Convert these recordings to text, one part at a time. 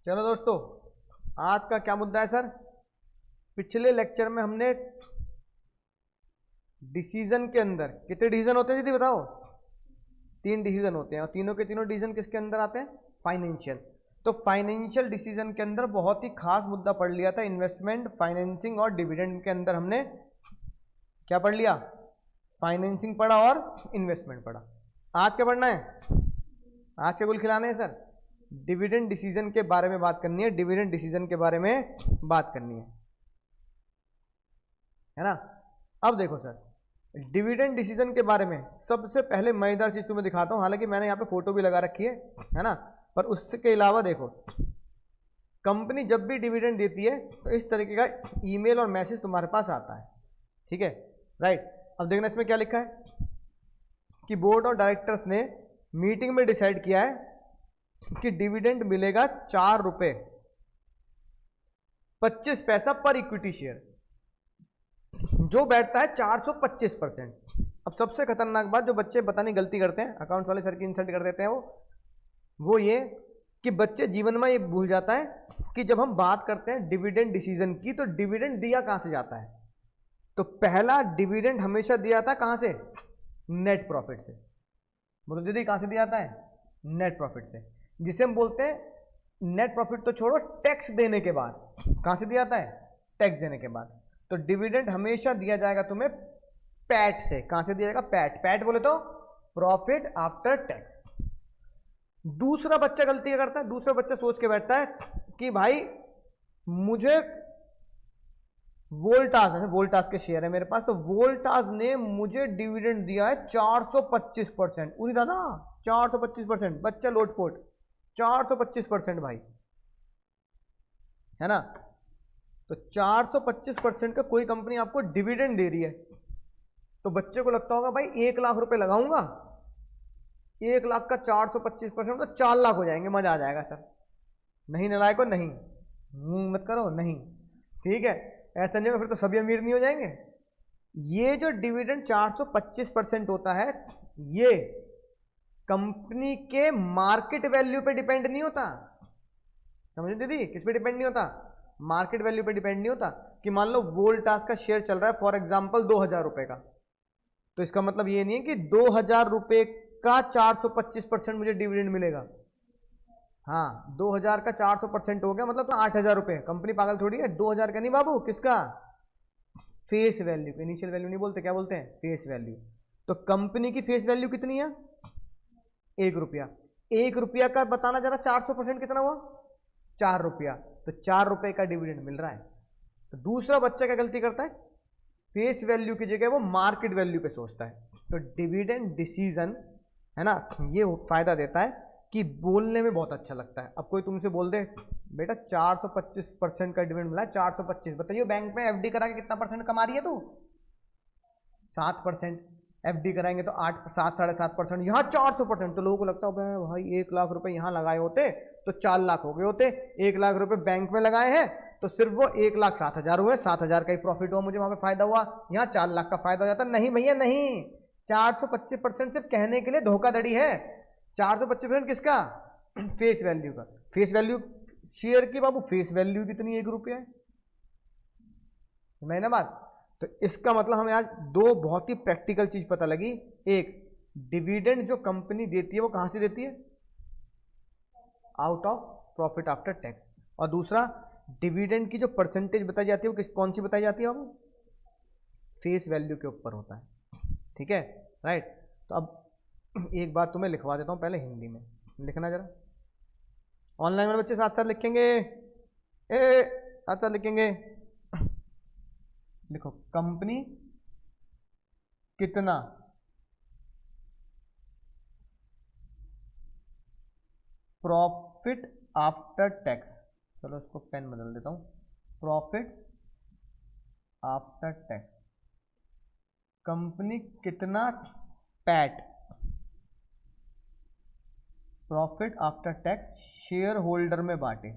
चलो दोस्तों, आज का क्या मुद्दा है सर? पिछले लेक्चर में हमने डिसीजन के अंदर कितने डिसीजन होते हैं दीदी बताओ? 3 डिसीजन होते हैं और तीनों के तीनों डिसीजन किसके अंदर आते हैं? फाइनेंशियल। तो फाइनेंशियल डिसीजन के अंदर बहुत ही खास मुद्दा पढ़ लिया था, इन्वेस्टमेंट, फाइनेंसिंग और डिविडेंड के अंदर हमने क्या पढ़ लिया? फाइनेंसिंग पढ़ा और इन्वेस्टमेंट पढ़ा। आज क्या पढ़ना है? आज के गुल खिलाने हैं सर। डिविडेंड डिसीजन के बारे में बात करनी है, डिविडेंड डिसीजन के बारे में बात करनी है ना। अब देखो सर, डिविडेंड डिसीजन के बारे में सबसे पहले मजेदार चीज तुम्हें दिखाता हूं, हालांकि मैंने यहाँ पे फोटो भी लगा रखी है ना, पर उसके अलावा देखो, कंपनी जब भी डिविडेंड देती है तो इस तरीके का ईमेल और मैसेज तुम्हारे पास आता है, ठीक है, राइट। अब देखना इसमें क्या लिखा है कि बोर्ड ऑफ डायरेक्टर्स ने मीटिंग में डिसाइड किया है कि डिविडेंड मिलेगा 4 रुपए 25 पैसा पर इक्विटी शेयर, जो बैठता है 425%। अब सबसे खतरनाक बात जो बच्चे पता नहीं गलती करते हैं, अकाउंट्स वाले सर की इंसल्ट कर देते हैं, वो ये कि बच्चे जीवन में ये भूल जाता है कि जब हम बात करते हैं डिविडेंड डिसीजन की, तो डिविडेंड दिया कहां से जाता है? तो पहला डिविडेंड हमेशा दिया था कहां से? नेट प्रॉफिट से। बोलो दीदी कहां से दिया जाता है? नेट प्रॉफिट से, जिसे हम बोलते हैं नेट प्रॉफिट तो छोड़ो, टैक्स देने के बाद। कहां से दिया जाता है? टैक्स देने के बाद। तो डिविडेंड हमेशा दिया जाएगा तुम्हें पैट से। कहां से दिया जाएगा? पैट। पैट बोले तो प्रॉफिट आफ्टर टैक्स। दूसरा बच्चा गलती क्या करता है? दूसरा बच्चा सोच के बैठता है कि भाई मुझे वोल्टास है, वोल्टास के शेयर है मेरे पास, तो वोल्टास ने मुझे डिविडेंड दिया है 425%। उरी दादा 425%, बच्चा लोटपोट 425% भाई, है ना। तो 425% का कोई कंपनी आपको डिविडेंड दे रही है, तो बच्चे को लगता होगा भाई 1 लाख रुपए लगाऊंगा, 1 लाख का 425% तो 4 लाख हो जाएंगे, मजा आ जाएगा सर। नहीं नलायको, नहीं मत करो, नहीं, ठीक है, ऐसा नहीं होगा फिर तो सभी अमीर नहीं हो जाएंगे। ये जो डिविडेंड 425% होता है, ये कंपनी के मार्केट वैल्यू पे डिपेंड नहीं होता। समझे दीदी? किस पे डिपेंड नहीं होता? मार्केट वैल्यू पे डिपेंड नहीं होता। कि मान लो वोल्टास का शेयर चल रहा है फॉर एग्जांपल 2000 रुपए का, तो इसका मतलब ये नहीं है कि 2000 रुपए का 425% मुझे डिविडेंड मिलेगा। हाँ, 2000 का 400% हो गया मतलब तो 8000 रुपए। कंपनी पागल थोड़ी है, 2000 का नहीं बाबू, किसका? Face value. इनिशियल वैल्यू नहीं बोलते, क्या बोलते हैं? Face value. तो कंपनी की फेस वैल्यू कितनी है? 1 रुपया। 1 रुपया का बताना जरा 400% कितना हुआ? 4 रुपया। तो 4 रुपए का डिविडेंड मिल रहा है। तो दूसरा बच्चा क्या गलती करता है? फेस वैल्यू की जगह वो मार्केट वैल्यू पे सोचता है। तो डिविडेंड डिसीजन है ना, ये फायदा देता है कि बोलने में बहुत अच्छा लगता है। अब कोई तुमसे बोल दे बेटा 425% का डिविडेंड मिला है, 425, बताइए बैंक में एफडी करा के कितना परसेंट कमा रही है तू? 7%। एफडी कराएंगे तो 8, 7, 7.5%, यहाँ 400%। तो लोगों को लगता है भाई 1 लाख रुपए यहाँ लगाए होते तो 4 लाख हो गए होते, 1 लाख रुपए बैंक में लगाए हैं तो सिर्फ वो 1,07,000 हुए, 7,000 का ही प्रॉफिट हुआ, मुझे वहां पे फायदा हुआ, यहाँ 4 लाख का फायदा हो जाता। नहीं भैया नहीं, 425% सिर्फ कहने के लिए धोखाधड़ी है। 425% किसका? फेस वैल्यू का। फेस वैल्यू शेयर की बाबू, फेस वैल्यू कितनी? 1 रुपया है, मैंने बात। तो इसका मतलब हमें आज 2 बहुत ही प्रैक्टिकल चीज पता लगी। एक, डिविडेंड जो कंपनी देती है वो कहां से देती है? Out of profit after tax. और दूसरा, डिविडेंड की जो परसेंटेज बताई जाती है वो कौन सी बताई जाती है बाबू? फेस वैल्यू के ऊपर होता है, ठीक है, राइट। तो अब एक बात तुम्हें लिखवा देता हूं पहले हिंदी में, लिखना जरा। ऑनलाइन वाले बच्चे साथ साथ लिखेंगे, साथ साथ लिखेंगे। लिखो, कंपनी कितना प्रॉफिट आफ्टर टैक्स, चलो इसको पेन बदल देता हूं, प्रॉफिट आफ्टर टैक्स, कंपनी कितना PAT, profit after tax share holder में बांटे,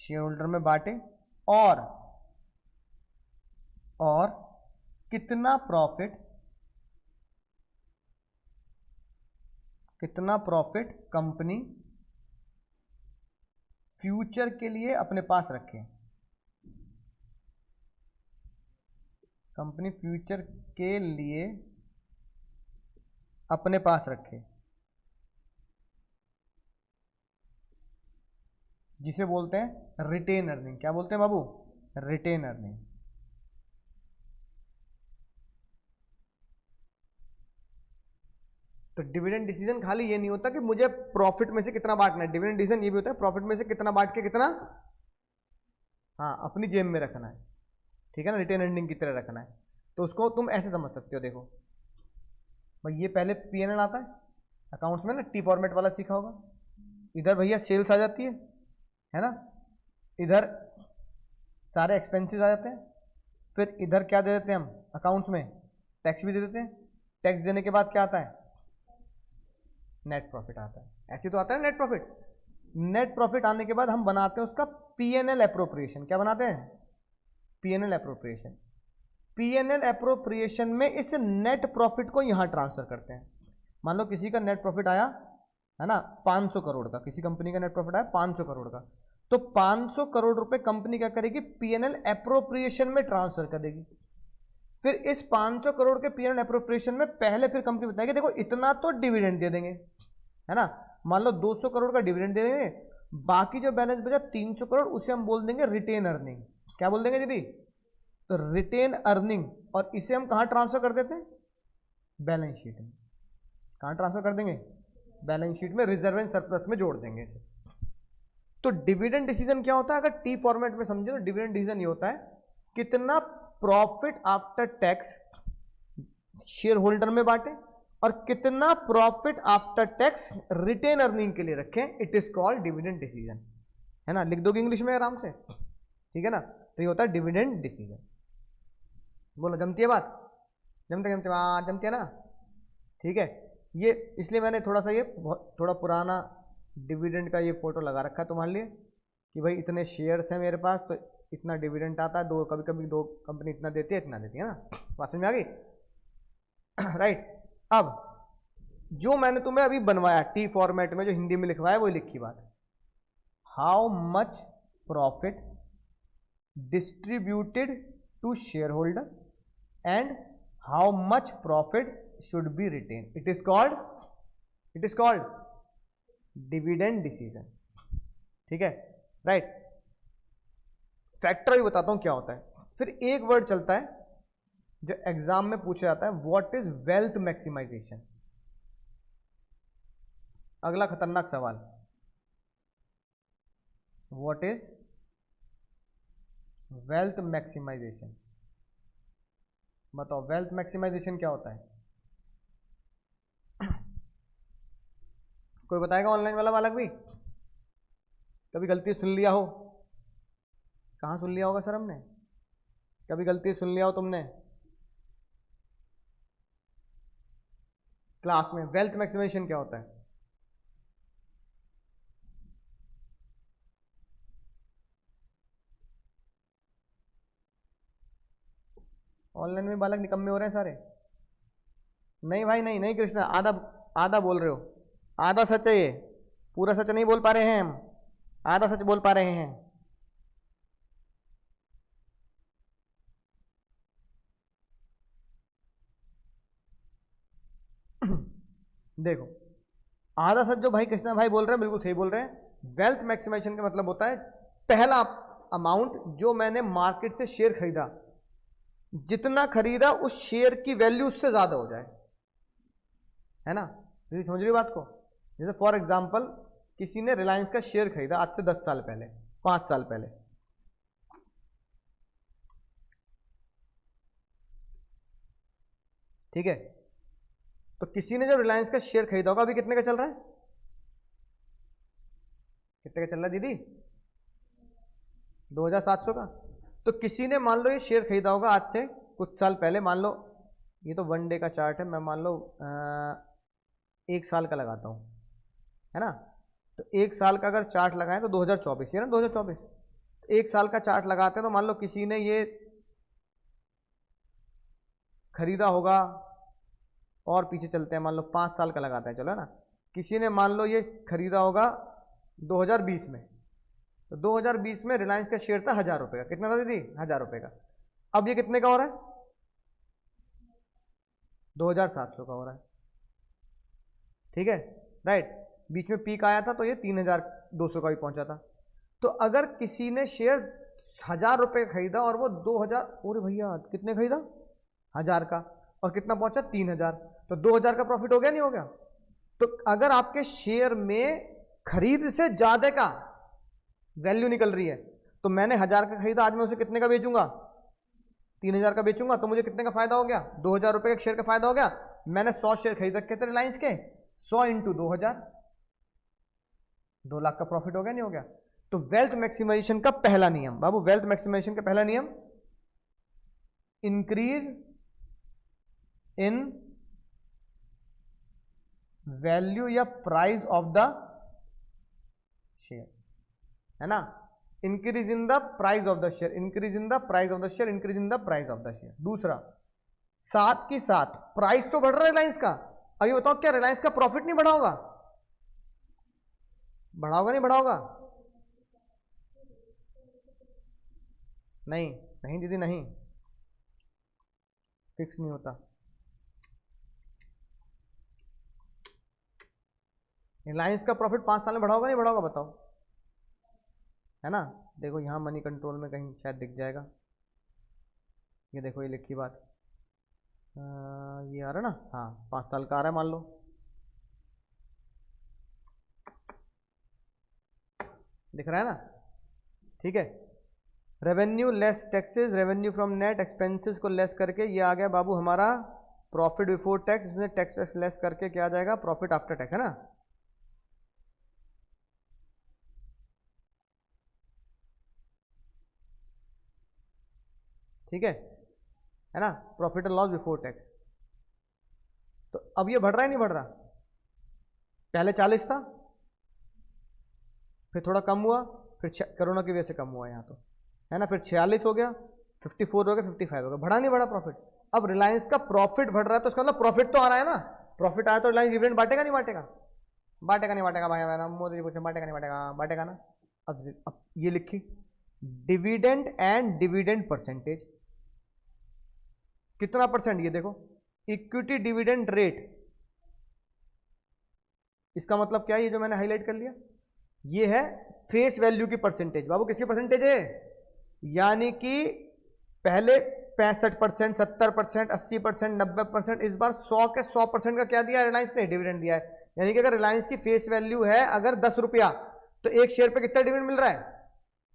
शेयर होल्डर में बांटे, और कितना प्रॉफिट कितना प्रॉफिट कंपनी फ्यूचर के लिए अपने पास रखे, कंपनी फ्यूचर के लिए अपने पास रखे, जिसे बोलते हैं रिटेन अर्निंग। क्या बोलते हैं बाबू? Retained earning. तो डिविडेंड डिसीजन खाली ये नहीं होता कि मुझे प्रॉफिट में से कितना बांटना है, डिविडेंड डिसीजन ये भी होता है प्रॉफिट में से कितना बांट के कितना, हाँ, अपनी जेब में रखना है, ठीक है ना, रिटेन अर्निंग की तरह रखना है। तो उसको तुम ऐसे समझ सकते हो, देखो भाई ये पहले पीएनएल आता है अकाउंट्स में ना, टी फॉर्मेट वाला सीखा होगा। इधर भैया सेल्स आ जाती है ना, इधर सारे एक्सपेंसेस आ जाते हैं, फिर इधर क्या दे देते हैं हम अकाउंट्स में, टैक्स भी दे देते हैं। टैक्स देने के बाद क्या आता है? नेट प्रॉफिट आता है। ऐसे तो आता है नेट प्रॉफिट। नेट प्रॉफिट आने के बाद हम बनाते हैं उसका पीएनएल एप्रोप्रिएशन। क्या बनाते हैं? PNL appropriation. पीएनएल एप्रोप्रिएशन में इस नेट प्रॉफिट को यहां ट्रांसफर करते हैं। मान लो किसी का नेट प्रॉफिट आया है ना 500 करोड़ का, किसी कंपनी का नेट प्रॉफिट आया 500 करोड़ का, तो 500 करोड़ रुपए कंपनी क्या करेगी? पीएनएल एप्रोप्रिएशन में ट्रांसफर कर देगी। फिर इस 500 करोड़ के पीएनएल एप्रोप्रिएशन में पहले फिर कंपनी बताएगी देखो इतना तो डिविडेंड दे देंगे, है ना। मान लो 200 करोड़ का डिविडेंड दे देंगे, बाकी जो बैलेंस बचा 300 करोड़ उसे हम बोल देंगे रिटेन अर्निंग। क्या बोल देंगे दीदी? तो रिटेन अर्निंग। और इसे हम कहां ट्रांसफर कर देते हैं? बैलेंस शीट में। कहां ट्रांसफर कर देंगे? बैलेंस शीट में, रिजर्व एंड सरप्लस में जोड़ देंगे। तो डिविडेंड डिसीजन क्या होता है? अगर टी फॉर्मेट में समझे तो डिविडेंड डिसीजन ये होता है कितना profit after tax share holder में बांटे और कितना profit after tax retain earning के लिए रखें। It is called dividend decision, है ना। लिख दोगे इंग्लिश में आराम से, ठीक है ना। तो ये होता है डिविडेंड डिसीजन। बोलो जमती है बात? जमती है ना, ठीक है। ये इसलिए मैंने थोड़ा सा ये थोड़ा पुराना डिविडेंड का ये फोटो लगा रखा है तुम्हारे लिए कि भाई इतने शेयर्स हैं मेरे पास तो इतना डिविडेंड आता है, कभी कभी दो कंपनी इतना देती है, इतना देती है ना। बात समझ में आ गई? राइट। अब जो मैंने तुम्हें अभी बनवाया टी फॉर्मेट में, जो हिंदी में लिखवाया वो लिखी बात, how much profit distributed to share holder and how much profit should be retain. It is called dividend decision, ठीक है, राइट। फैक्टर भी बताता हूं क्या होता है। फिर एक वर्ड चलता है जो एग्जाम में पूछा जाता है, व्हाट इज वेल्थ मैक्सिमाइजेशन। अगला खतरनाक सवाल, व्हाट इज वेल्थ मैक्सिमाइजेशन। बताओ वेल्थ मैक्सिमाइजेशन क्या होता है? कोई बताएगा ऑनलाइन वाला बालक भी? कभी गलती सुन लिया हो? कहां सुन लिया होगा सर हमने? कभी गलती सुन लिया हो तुमने क्लास में? वेल्थ मैक्सिमाइजेशन क्या होता है? ऑनलाइन में बालक निकम्मे हो रहे हैं सारे। नहीं भाई, नहीं कृष्णा, आधा आधा बोल रहे हो, आधा सच है ये, पूरा सच नहीं बोल पा रहे हैं हम, आधा सच बोल पा रहे हैं। देखो आधा सच जो भाई कृष्णा भाई बोल रहे हैं बिल्कुल सही बोल रहे हैं। वेल्थ मैक्सिमाइजेशन का मतलब होता है पहला अमाउंट जो मैंने मार्केट से शेयर खरीदा, जितना खरीदा उस शेयर की वैल्यू उससे ज्यादा हो जाए, है ना। समझ रही बात को? जैसे फॉर एग्जांपल किसी ने रिलायंस का शेयर खरीदा आज से 10 साल पहले, 5 साल पहले, ठीक है। तो किसी ने जब रिलायंस का शेयर खरीदा होगा, अभी कितने का चल रहा है? कितने का चल रहा है दीदी? 2700 का। तो किसी ने मान लो ये शेयर खरीदा होगा आज से कुछ साल पहले, मान लो ये तो 1 डे का चार्ट है, मैं मान लो 1 साल का लगाता हूं, है ना। तो 1 साल का अगर चार्ट लगाएं तो 2024, ये ना 2024, 1 साल का चार्ट लगाते हैं तो मान लो किसी ने ये खरीदा होगा, और पीछे चलते हैं, मान लो 5 साल का लगाते हैं, चलो, है ना। किसी ने मान लो ये खरीदा होगा 2020 में, तो 2020 में रिलायंस का शेयर था 1000 रुपये का। कितना था दीदी? 1000 रुपये का। अब ये कितने का हो रहा है? 2700 का हो रहा है। ठीक है, राइट। बीच में पीक आया था तो ये 3200 का भी पहुंचा था। तो अगर किसी ने शेयर 1000 रुपये का खरीदा और वो 2000, अरे भैया कितने खरीदा? 1000 का, और कितना पहुंचा? 3000, तो 2000 का प्रॉफिट हो गया नहीं हो गया? तो अगर आपके शेयर में खरीद से ज्यादा का वैल्यू निकल रही है, तो मैंने 1000 का खरीदा, आज मैं उसे कितने का बेचूंगा? 3000 का बेचूंगा, तो मुझे कितने का फायदा हो गया? 2000 रुपये का शेयर का फायदा हो गया। मैंने 100 शेयर खरीद रखे थे रिलायंस के, 100 इंटू 2000, 2 लाख का प्रॉफिट हो गया नहीं हो गया? तो वेल्थ मैक्सिमाइजेशन का पहला नियम बाबू, वेल्थ मैक्सिमाइजेशन का पहला नियम, इंक्रीज इन वैल्यू या प्राइस ऑफ द शेयर, है ना? Increase in the price of the share, increase in the price of the share, increase in the price of the share. दूसरा, साथ के साथ प्राइस तो बढ़ रहा है रिलायंस का, अभी बताओ क्या रिलायंस का प्रॉफिट नहीं बढ़ा होगा? बढ़ा होगा नहीं बढ़ा होगा? नहीं नहीं दीदी नहीं, फिक्स नहीं होता। रिलायंस का प्रॉफिट 5 साल में बढ़ा होगा नहीं बढ़ा होगा? बताओ, है ना? देखो यहां मनी कंट्रोल में कहीं शायद दिख जाएगा, ये देखो ये लिखी बात, ये आ रहा ना, हाँ 5 साल का आ रहा है मान लो, दिख रहा है ना? ठीक है, revenue less taxes, revenue from net expenses को लेस करके ये आ गया बाबू हमारा प्रॉफिट बिफोर टैक्स। इसमें टैक्स लेस करके क्या आ जाएगा? प्रॉफिट आफ्टर टैक्स, है ना? ठीक है ना? Profit and loss before tax. तो अब ये बढ़ रहा है नहीं बढ़ रहा? पहले 40 था, फिर थोड़ा कम हुआ, फिर कोरोना की वजह से कम हुआ यहाँ तो, है ना? फिर 46 हो गया, 54 हो गया, 55 हो गया, बढ़ा नहीं बढ़ा प्रॉफिट? अब रिलायंस का प्रॉफिट बढ़ रहा है तो उसका मतलब प्रॉफिट तो आ रहा है ना? प्रॉफिट आया तो रिलायंस डिविडेंड बांटेगा नहीं बांटेगा? बांटेगा नहीं बांटेगा भाई, मैंने मोदी जी पूछे, बांटेगा नहीं बांटेगा? बांटेगा ना। अब ये लिखी, डिविडेंड एंड डिविडेंड परसेंटेज, कितना परसेंट? ये देखो, इक्विटी डिविडेंड रेट, इसका मतलब क्या है? ये जो मैंने हाईलाइट कर लिया ये है फेस वैल्यू की परसेंटेज। बाबू किसकी परसेंटेज है? यानी कि पहले 65%, 70%, 80%, 90%, इस बार 100 के 100% का क्या दिया है रिलायंस ने? डिविडेंड दिया है। यानी कि अगर रिलायंस की फेस वैल्यू है अगर 10 रुपया, तो एक शेयर पे कितना डिविडेंड मिल रहा है?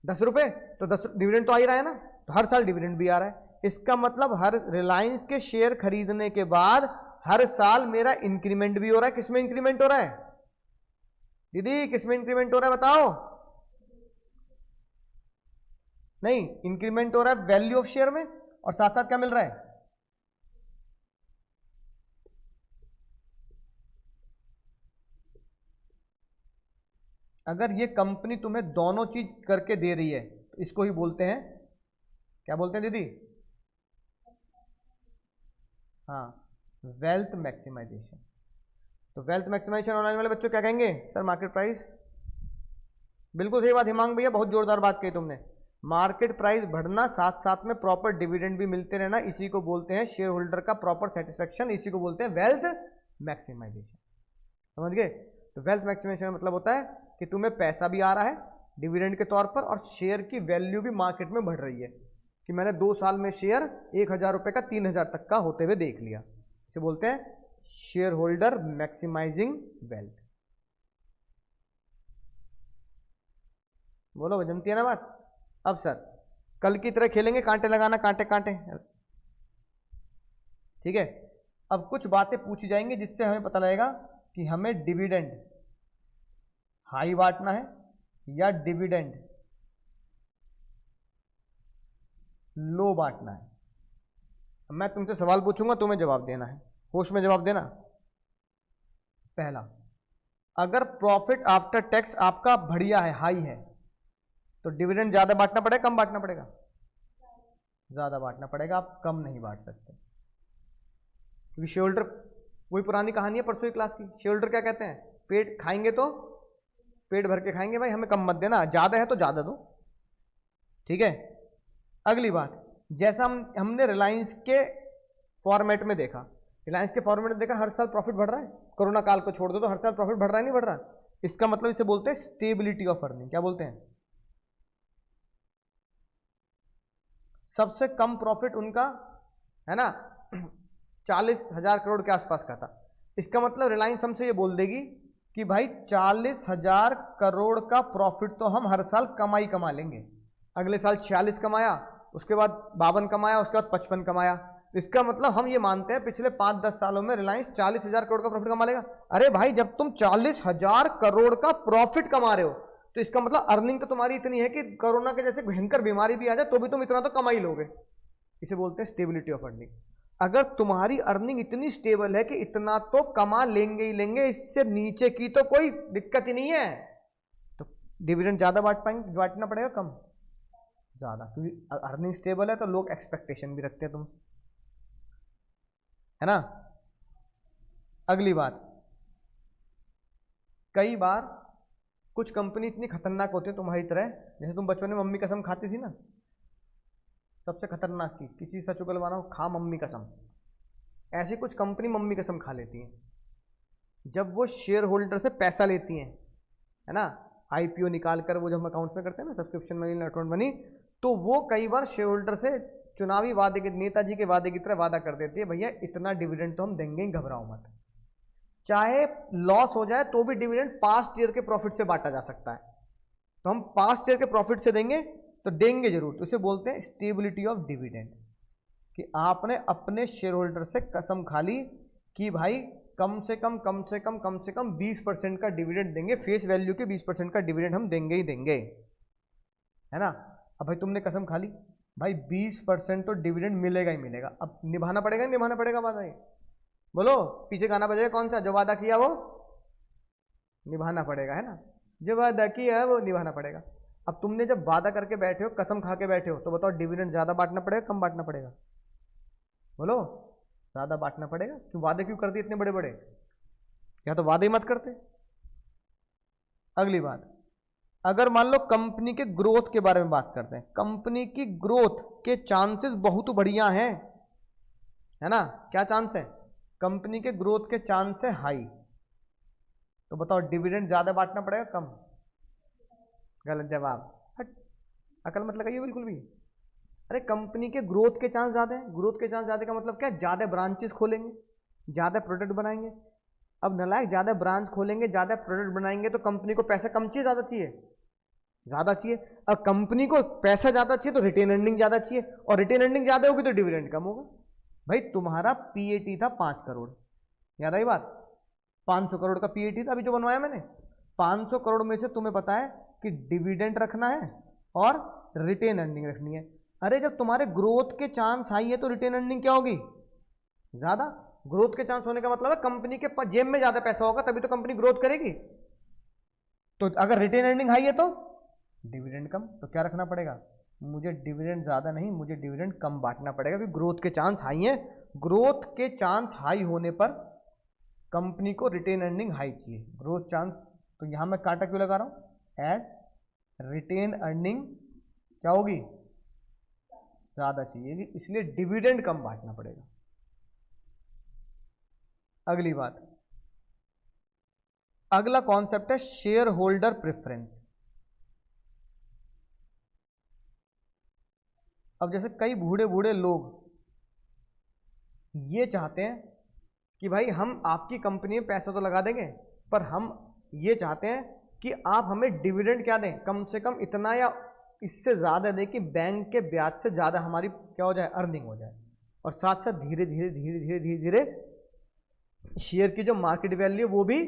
10 रुपए, तो 10 डिविडेंड तो आ ही रहा है ना, तो हर साल डिविडेंड भी आ रहा है। इसका मतलब हर रिलायंस के शेयर खरीदने के बाद हर साल मेरा इंक्रीमेंट भी हो रहा है। किसमें इंक्रीमेंट हो रहा है दीदी? किसमें इंक्रीमेंट हो रहा है बताओ? नहीं, इंक्रीमेंट हो रहा है वैल्यू ऑफ शेयर में, और साथ साथ क्या मिल रहा है? अगर ये कंपनी तुम्हें दोनों चीज करके दे रही है तो इसको ही बोलते हैं, क्या बोलते हैं दीदी? हाँ, वेल्थ मैक्सिमाइजेशन। तो वेल्थ मैक्सिमाइजेशन ऑनलाइन वाले बच्चों क्या कहेंगे? सर मार्केट प्राइस, बिल्कुल सही बात हिमांग भैया, बहुत जोरदार बात कही तुमने। मार्केट प्राइस बढ़ना, साथ साथ में प्रॉपर डिविडेंड भी मिलते रहना, इसी को बोलते हैं शेयर होल्डर का प्रॉपर सेटिस्फेक्शन, इसी को बोलते हैं वेल्थ मैक्सिमाइजेशन। समझ गए? तो वेल्थ मैक्सिमाइजेशन का मतलब होता है कि तुम्हें पैसा भी आ रहा है डिविडेंड के तौर पर, और शेयर की वैल्यू भी मार्केट में बढ़ रही है, कि मैंने 2 साल में शेयर 1000 रुपये का 3000 तक का होते हुए देख लिया। इसे बोलते हैं शेयर होल्डर मैक्सिमाइजिंग वेल्थ। बोलो जमती है ना बात? अब सर कल की तरह खेलेंगे कांटे लगाना, कांटे कांटे, ठीक है? अब कुछ बातें पूछी जाएंगी जिससे हमें पता लगेगा कि हमें डिविडेंड हाई बांटना है या डिविडेंड लो बांटना है। मैं तुमसे सवाल पूछूंगा, तुम्हें जवाब देना है, होश में जवाब देना। पहला, अगर प्रॉफिट आफ्टर टैक्स आपका बढ़िया है, हाई है, तो डिविडेंड ज्यादा बांटना पड़ेगा कम बांटना पड़ेगा? ज्यादा बांटना पड़ेगा, आप कम नहीं बांट सकते, क्योंकि शेयर होल्डर, वही पुरानी कहानी है परसों की क्लास की, शेयर होल्डर क्या कहते हैं? पेट खाएंगे तो पेट भर के खाएंगे भाई, हमें कम मत देना, ज्यादा है तो ज्यादा दो, ठीक है। अगली बात, जैसा हमने रिलायंस के फॉर्मेट में देखा, रिलायंस के फॉर्मेट में देखा हर साल प्रॉफिट बढ़ रहा है, कोरोना काल को छोड़ दो तो हर साल प्रॉफिट बढ़ रहा है नहीं बढ़ रहा, इसका मतलब इसे बोलते हैं स्टेबिलिटी ऑफ अर्निंग। क्या बोलते हैं? सबसे कम प्रॉफिट उनका है ना 40,000 करोड़ के आसपास का था। इसका मतलब रिलायंस हमसे ये बोल देगी कि भाई 40,000 करोड़ का प्रॉफिट तो हम हर साल कमा लेंगे। अगले साल 46 कमाया, उसके बाद 52 कमाया, उसके बाद 55 कमाया। इसका मतलब हम ये मानते हैं पिछले 5-10 सालों में रिलायंस 40,000 करोड़ का प्रॉफिट कमा लेगा। अरे भाई जब तुम 40,000 करोड़ का प्रॉफिट कमा रहे हो तो इसका मतलब अर्निंग तो तुम्हारी इतनी है कि कोरोना के जैसे भयंकर बीमारी भी आ जाए तो भी तुम इतना तो कमा ही लोगे। इसे बोलते हैं स्टेबिलिटी ऑफ अर्निंग। अगर तुम्हारी अर्निंग इतनी स्टेबल है कि इतना तो कमा लेंगे ही लेंगे, इससे नीचे की तो कोई दिक्कत ही नहीं है, तो डिविडेंड ज्यादा बांटना पड़ेगा कम ज्यादा, क्योंकि अर्निंग स्टेबल है तो लोग एक्सपेक्टेशन भी रखते हैं तुम, है ना। अगली बात, कई बार कुछ कंपनी इतनी खतरनाक होती है तुम्हारी तरह, जैसे तुम बचपन में मम्मी कसम खाती थी ना, सबसे खतरनाक चीज किसी से चुगलवाना हो, खा मम्मी कसम, ऐसी कुछ कंपनी मम्मी कसम खा लेती हैं। जब वो शेयर होल्डर से पैसा लेती हैं, है ना, आईपीओ निकाल कर वो जब हम अकाउंट में करते हैं ना सब्सक्रिप्शन मनी, अकाउंट मनी, तो वो कई बार शेयर होल्डर से चुनावी वादे के, नेताजी के वादे की तरह वादा कर देती है, भैया इतना डिविडेंड तो हम देंगे, घबराओ मत, चाहे लॉस हो जाए तो भी डिविडेंड पास्ट ईयर के प्रॉफिट से बांटा जा सकता है, तो हम पास्ट ईयर के प्रॉफिट से देंगे तो देंगे जरूर। तो इसे बोलते हैं स्टेबिलिटी ऑफ डिविडेंड, कि आपने अपने शेयर होल्डर से कसम खा ली कि भाई कम से कम 20% का डिविडेंड देंगे, फेस वैल्यू के 20% का डिविडेंड हम देंगे ही देंगे, है ना। अब भाई तुमने कसम खा ली, भाई 20% तो डिविडेंड मिलेगा ही मिलेगा, अब निभाना पड़ेगा नहीं निभाना पड़ेगा वादा? ये बोलो, पीछे गाना बजेगा कौन सा, जो वादा किया वो निभाना पड़ेगा, है ना, जो वादा किया है वो निभाना पड़ेगा। अब तुमने जब वादा करके बैठे हो, कसम खा के बैठे हो, तो बताओ डिविडेंड ज्यादा बांटना पड़ेगा कम बांटना पड़ेगा? बोलो, ज्यादा बांटना पड़ेगा। क्यों? वादे क्यों कर दिए इतने बड़े बड़े, या तो वादे ही मत करते। अगली बात, अगर मान लो कंपनी के ग्रोथ के बारे में बात करते हैं, कंपनी की ग्रोथ के चांसेस बहुत बढ़िया हैं, है ना, क्या चांस है? कंपनी के ग्रोथ के चांस है हाई, तो बताओ डिविडेंड ज्यादा बांटना पड़ेगा कम? गलत जवाब, हट, अकल मत लगाइए बिल्कुल भी। अरे कंपनी के ग्रोथ के चांस ज्यादा है, ग्रोथ के चांस ज्यादा का मतलब क्या? ज्यादा ब्रांचेस खोलेंगे, ज्यादा प्रोडक्ट बनाएंगे। अब नालायक, ज्यादा ब्रांच खोलेंगे, ज्यादा प्रोडक्ट बनाएंगे तो कंपनी को पैसा कम चाहिए ज्यादा चाहिए? ज्यादा चाहिए। अब कंपनी को पैसा ज्यादा चाहिए तो रिटेन अर्निंग ज्यादा चाहिए, और रिटेन अर्निंग ज्यादा होगी तो डिविडेंड कम होगा। भाई तुम्हारा पीएटी था 5 करोड़, याद आई बात? 500 करोड़ का पीएटी था अभी जो बनवाया मैंने। 500 करोड़ में से तुम्हें पता है कि डिविडेंड रखना है और रिटेन अर्निंग रखनी है। अरे जब तुम्हारे ग्रोथ के चांस हाई है तो रिटेन अर्निंग क्या होगी? ज्यादा। ग्रोथ के चांस होने का मतलब है कंपनी के जेब में ज्यादा पैसा होगा तभी तो कंपनी ग्रोथ करेगी। तो अगर रिटेन अर्निंग हाई है तो डिविडेंड कम, तो क्या रखना पड़ेगा? मुझे डिविडेंड ज्यादा नहीं, मुझे डिविडेंड कम बांटना पड़ेगा, क्योंकि ग्रोथ के चांस हाई हैं। ग्रोथ के चांस हाई होने पर कंपनी को रिटेन अर्निंग हाई चाहिए, ग्रोथ चांस। तो यहां मैं कांटा क्यों लगा रहा हूं? एज रिटेन अर्निंग क्या होगी? ज्यादा चाहिए, इसलिए डिविडेंड कम बांटना पड़ेगा। अगली बात, अगला कॉन्सेप्ट है शेयर होल्डर प्रेफरेंस। अब जैसे कई बूढ़े बूढ़े लोग ये चाहते हैं कि भाई हम आपकी कंपनी में पैसा तो लगा देंगे, पर हम ये चाहते हैं कि आप हमें डिविडेंड क्या दें, कम से कम इतना या इससे ज़्यादा दें कि बैंक के ब्याज से ज़्यादा हमारी क्या हो जाए, अर्निंग हो जाए, और साथ साथ धीरे धीरे धीरे धीरे धीरे धीरे शेयर की जो मार्केट वैल्यू वो भी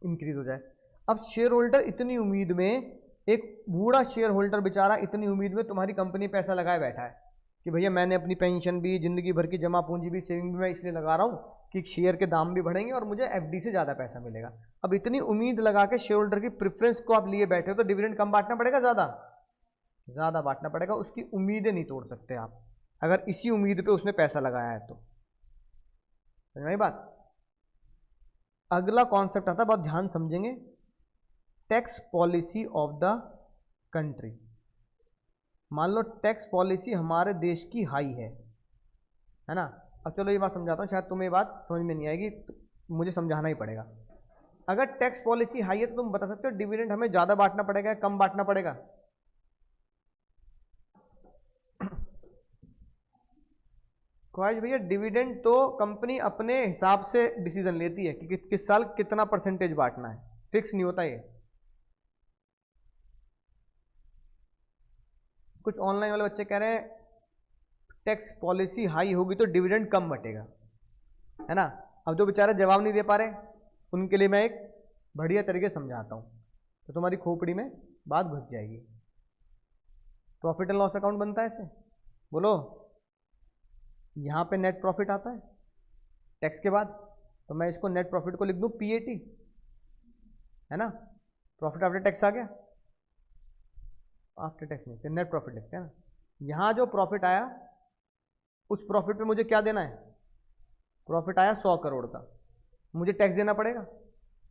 इंक्रीज हो जाए। अब शेयर होल्डर इतनी उम्मीद में, एक बूढ़ा शेयर होल्डर बेचारा इतनी उम्मीद में तुम्हारी कंपनी पैसा लगाए बैठा है कि भैया मैंने अपनी पेंशन भी, जिंदगी भर की जमा पूंजी भी, सेविंग भी मैं इसलिए लगा रहा हूँ कि शेयर के दाम भी बढ़ेंगे और मुझे एफडी से ज़्यादा पैसा मिलेगा। अब इतनी उम्मीद लगा के शेयर होल्डर की प्रेफरेंस को आप लिए बैठे हो, तो डिविडेंड कम बांटना पड़ेगा ज़्यादा बांटना पड़ेगा। उसकी उम्मीदें नहीं तोड़ सकते आप, अगर इसी उम्मीद पे उसने पैसा लगाया है तो। समझ में आई बात? अगला कॉन्सेप्ट आता है, बहुत ध्यान समझेंगे, tax policy of the country. मान लो टैक्स पॉलिसी हमारे देश की हाई है ना। अब चलो ये बात समझाता हूँ, शायद तुम्हें ये बात समझ में नहीं आएगी, तो मुझे समझाना ही पड़ेगा। अगर टैक्स पॉलिसी हाई है तो तुम बता सकते हो डिविडेंड हमें ज़्यादा बांटना पड़ेगा या कम बांटना पड़ेगा। ख्वाहिश भैया, डिविडेंड तो कंपनी अपने हिसाब से डिसीजन लेती है कि किस साल कितना परसेंटेज बांटना है, फिक्स नहीं होता ये। कुछ ऑनलाइन वाले बच्चे कह रहे हैं टैक्स पॉलिसी हाई होगी तो डिविडेंड कम बटेगा, है ना। अब जो बेचारे जवाब नहीं दे पा रहे उनके लिए मैं एक बढ़िया तरीके समझाता हूँ, तो तुम्हारी खोपड़ी में बात घुस जाएगी। प्रॉफिट एंड लॉस अकाउंट बनता है ऐसे, बोलो। यहाँ पे नेट प्रॉफिट आता है टैक्स के बाद, तो मैं इसको नेट प्रॉफिट को लिख दूँ पीएटी, है ना। प्रॉफिट आफ्टर टैक्स आ गया, आफ्टर टैक्स नहीं, नेट प्रॉफिट लिखते हैं ना। यहाँ जो प्रॉफिट आया उस प्रॉफिट पे मुझे क्या देना है, प्रॉफिट आया 100 करोड़ का, मुझे टैक्स देना पड़ेगा।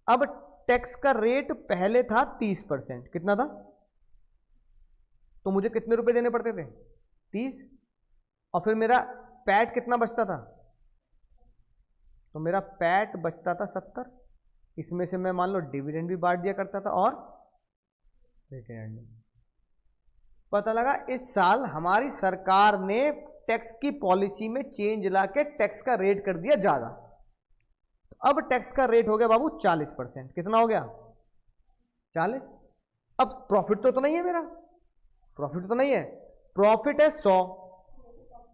अब टैक्स का रेट पहले था 30%, कितना था, तो मुझे कितने रुपए देने पड़ते थे, 30। और फिर मेरा पैट कितना बचता था, तो मेरा पैट बचता था 70। इसमें से मैं मान लो डिविडेंड भी बांट दिया करता था और रिटेन। पता लगा इस साल हमारी सरकार ने टैक्स की पॉलिसी में चेंज ला के टैक्स का रेट कर दिया ज्यादा। अब टैक्स का रेट हो गया बाबू 40%, कितना हो गया 40। अब प्रॉफिट तो नहीं है मेरा, प्रॉफिट तो नहीं है, प्रॉफिट है 100,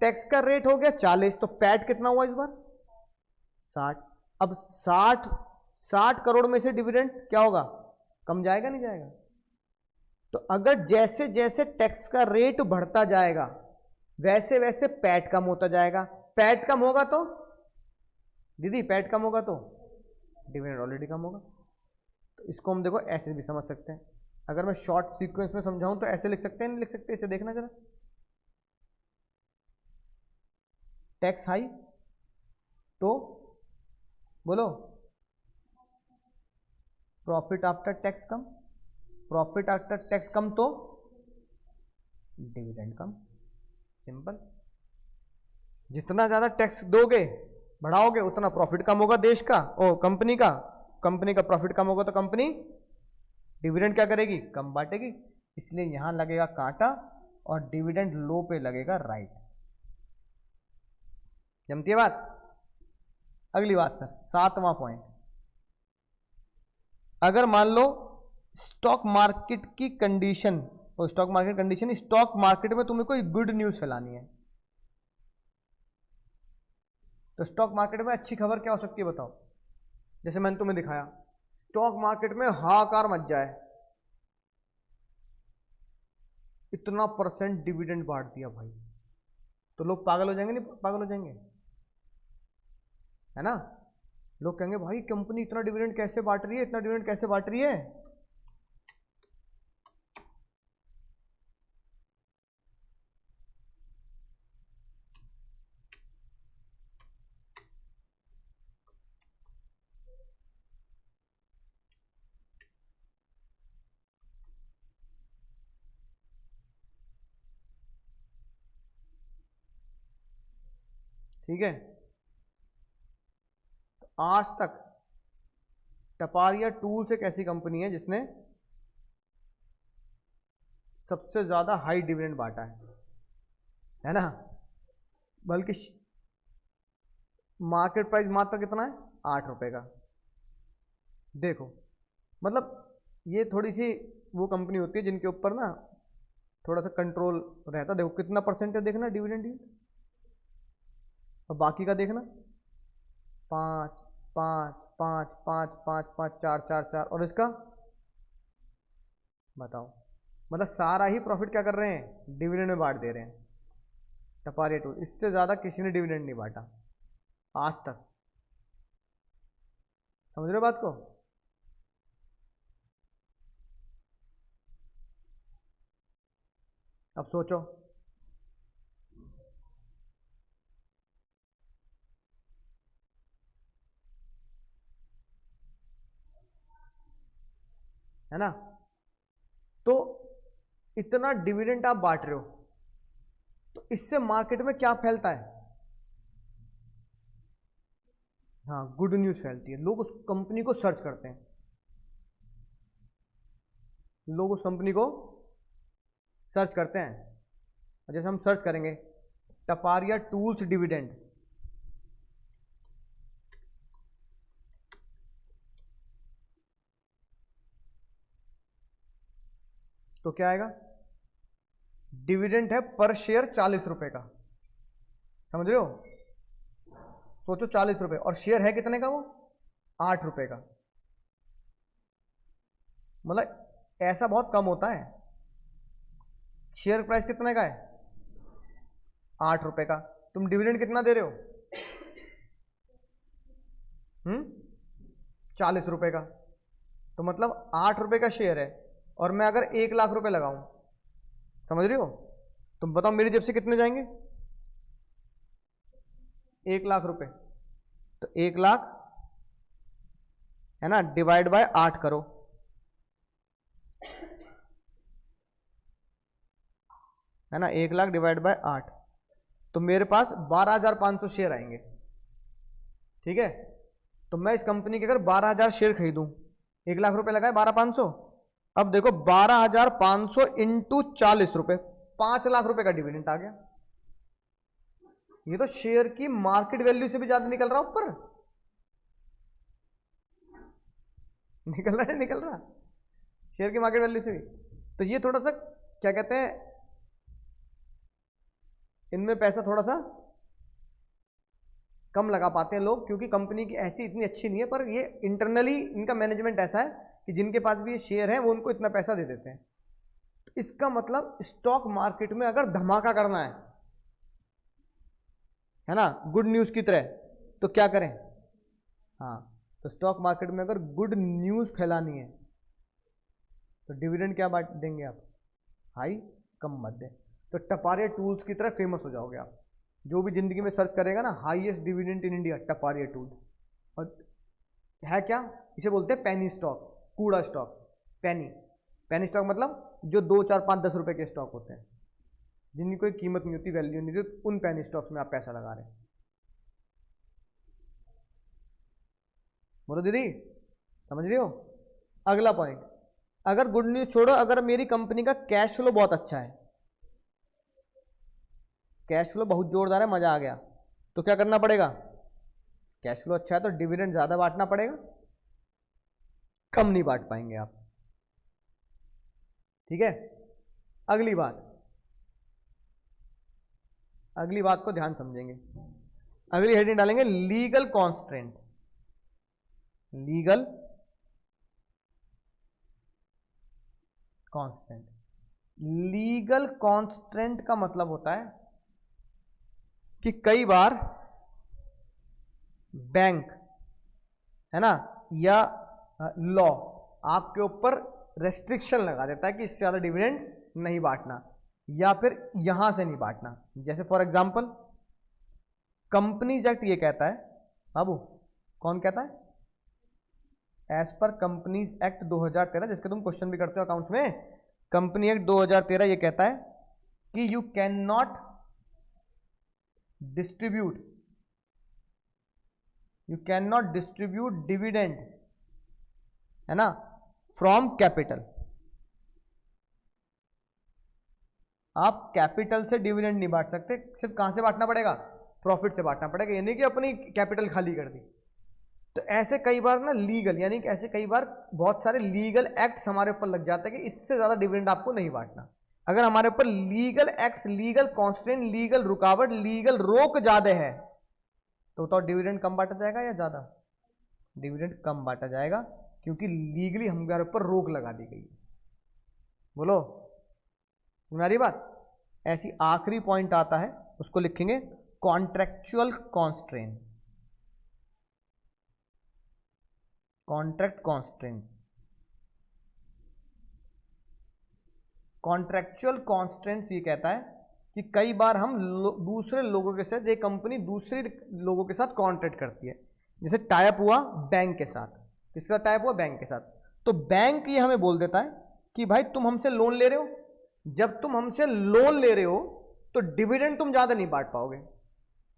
टैक्स का रेट हो गया 40, तो पैट कितना हुआ इस बार 60। अब 60 करोड़ में से डिविडेंड क्या होगा, कम जाएगा नहीं जाएगा। तो अगर जैसे जैसे टैक्स का रेट बढ़ता जाएगा वैसे वैसे पैट कम होता जाएगा। पैट कम होगा तो दीदी, पैट कम होगा तो डिविडेंड ऑलरेडी कम होगा। तो इसको हम देखो ऐसे भी समझ सकते हैं, अगर मैं शॉर्ट सीक्वेंस में समझाऊं तो ऐसे लिख सकते हैं, नहीं लिख सकते, इसे देखना जरा। टैक्स हाई तो बोलो प्रॉफिट आफ्टर टैक्स कम, प्रॉफिट आफ्टर टैक्स कम तो डिविडेंड कम, सिंपल। जितना ज्यादा टैक्स दोगे बढ़ाओगे उतना प्रॉफिट कम होगा देश का, ओ कंपनी का, कंपनी का प्रॉफिट कम होगा तो कंपनी डिविडेंड क्या करेगी, कम बांटेगी। इसलिए यहां लगेगा कांटा और डिविडेंड लो पे लगेगा राइट। जमती है बात। अगली बात सर, 7वां पॉइंट, अगर मान लो स्टॉक मार्केट की कंडीशन, और stock market condition, stock market में तुम्हें कोई गुड न्यूज फैलानी है, तो स्टॉक मार्केट में अच्छी खबर क्या हो सकती है बताओ। जैसे मैंने तुम्हें दिखाया, स्टॉक मार्केट में हाहाकार मच जाए, इतना % डिविडेंड बांट दिया भाई, तो लोग पागल हो जाएंगे, नहीं पागल हो जाएंगे, है ना। लोग कहेंगे भाई कंपनी इतना डिविडेंड कैसे बांट रही है, इतना डिविडेंड कैसे बांट रही है। ठीक है, तो आज तक टपारिया टूल्स एक ऐसी कंपनी है जिसने सबसे ज्यादा हाई डिविडेंड बांटा है ना। बल्कि मार्केट प्राइस मात्र कितना है, 8 रुपए का। देखो मतलब ये थोड़ी सी वो कंपनी होती है जिनके ऊपर ना थोड़ा सा कंट्रोल रहता। देखो कितना % है देखना डिविडेंड यील्ड, और बाकी का देखना 5 5 5 5 5 5 4 4 4, और इसका बताओ। मतलब सारा ही प्रॉफिट क्या कर रहे हैं, डिविडेंड में बांट दे रहे हैं। टपारिया टूल, इससे ज्यादा किसी ने डिविडेंड नहीं बांटा आज तक। समझ रहे हो बात को। अब सोचो, है ना। तो इतना डिविडेंड आप बांट रहे हो, तो इससे मार्केट में क्या फैलता है? हाँ, गुड न्यूज फैलती है। लोग उस कंपनी को सर्च करते हैं, लोग उस कंपनी को सर्च करते हैं। जैसे हम सर्च करेंगे टपारिया टूल्स डिविडेंड, तो क्या आएगा? डिविडेंड है पर शेयर 40 रुपए का, समझ रहे हो? सोचो 40 रुपए, और शेयर है कितने का? वो 8 रुपए का। मतलब ऐसा बहुत कम होता है। शेयर प्राइस कितने का है? 8 रुपए का। तुम डिविडेंड कितना दे रहे हो? 40 रुपए का। तो मतलब 8 रुपए का शेयर है, और मैं अगर 1 लाख रुपए लगाऊं, समझ रही हो? तुम बताओ मेरी जेब से कितने जाएंगे? 1 लाख रुपए। तो 1 लाख है ना, डिवाइड बाय 8 करो, है ना। 1 लाख डिवाइड बाय 8, तो मेरे पास 12,500 शेयर आएंगे, ठीक है। तो मैं इस कंपनी के अगर 12,000 शेयर खरीदूं, 1 लाख रुपए लगाए, 12,500। अब देखो 12,500 इंटू 40 रुपए, 5 लाख रुपए का डिविडेंड आ गया। ये तो शेयर की मार्केट वैल्यू से भी ज्यादा निकल रहा ऊपर, निकल रहा है, निकल रहा शेयर की मार्केट वैल्यू से भी। तो ये थोड़ा सा क्या कहते हैं, इनमें पैसा थोड़ा सा कम लगा पाते हैं लोग, क्योंकि कंपनी की ऐसी इतनी अच्छी नहीं है। पर ये इंटरनली इनका मैनेजमेंट ऐसा है कि जिनके पास भी ये शेयर है वो उनको इतना पैसा दे देते हैं। तो इसका मतलब स्टॉक मार्केट में अगर धमाका करना है ना, गुड न्यूज की तरह, तो क्या करें? हाँ, तो स्टॉक मार्केट में अगर गुड न्यूज फैलानी है तो डिविडेंड क्या बांट देंगे आप? हाई, कम मत दें। तो टपारिया टूल्स की तरह फेमस हो जाओगे आप। जो भी जिंदगी में सर्च करेगा ना, highest dividend in India, Taparia tools. और है क्या? इसे बोलते हैं पेनी स्टॉक, कूड़ा स्टॉक। पेनी स्टॉक मतलब जो 2, 4, 5, 10 रुपए के स्टॉक होते हैं, जिनकी कोई कीमत नहीं होती, वैल्यू नहीं होती, उन पेनी स्टॉक्स में आप पैसा लगा रहे हैं। बोलो दीदी, समझ रही हो? अगला पॉइंट, अगर गुड न्यूज छोड़ो, अगर मेरी कंपनी का कैश फ्लो बहुत अच्छा है, कैश फ्लो बहुत जोरदार है, मजा आ गया, तो क्या करना पड़ेगा? कैश फ्लो अच्छा है तो डिविडेंड ज्यादा बांटना पड़ेगा, कम नहीं बांट पाएंगे आप, ठीक है। अगली बात को ध्यान समझेंगे। अगली हेडिंग डालेंगे legal constraint. Legal constant, legal constant का मतलब होता है कि कई बार बैंक, है ना, या लॉ आपके ऊपर रेस्ट्रिक्शन लगा देता है कि इससे ज्यादा डिविडेंड नहीं बांटना, या फिर यहां से नहीं बांटना। जैसे फॉर एग्जांपल कंपनीज एक्ट ये कहता है, बाबू कौन कहता है? एज पर कंपनीज एक्ट 2013, जिसके तुम क्वेश्चन भी करते हो अकाउंट्स में, कंपनी एक्ट 2013 ये कहता है कि you can not distribute dividend, है ना, फ्रॉम कैपिटल। आप कैपिटल से डिविडेंड नहीं बांट सकते, सिर्फ कहां से बांटना पड़ेगा? प्रॉफिट से बांटना पड़ेगा, यानी कि अपनी कैपिटल खाली कर दी। तो ऐसे कई बार ना लीगल, यानी कि ऐसे कई बार बहुत सारे लीगल एक्ट्स हमारे ऊपर लग जाते हैं कि इससे ज्यादा डिविडेंड आपको नहीं बांटना। अगर हमारे ऊपर legal acts, legal constant, legal रुकावट, लीगल रोक ज्यादा है, तो बताओ डिविडेंड कम बांटा जाएगा या ज्यादा? डिविडेंड कम बांटा जाएगा, क्योंकि लीगली हमारे ऊपर रोक लगा दी गई है। बोलो, तुम्हारी बात। ऐसी आखिरी पॉइंट आता है, उसको लिखेंगे contractual constraint. Contract constraint, contractual constraints ये कहता है कि कई बार हम दूसरे लोगों के साथ, एक कंपनी दूसरे लोगों के साथ कॉन्ट्रैक्ट करती है। जैसे टाइप हुआ बैंक के साथ, किसके साथ टाइप हुआ? बैंक के साथ। तो तो बैंक ये हमें बोल देता है कि भाई तुम हमसे लोन ले रहे हो, जब तुम हमसे लोन ले रहे हो तो डिविडेंड तुम ज्यादा नहीं बांट पाओगे।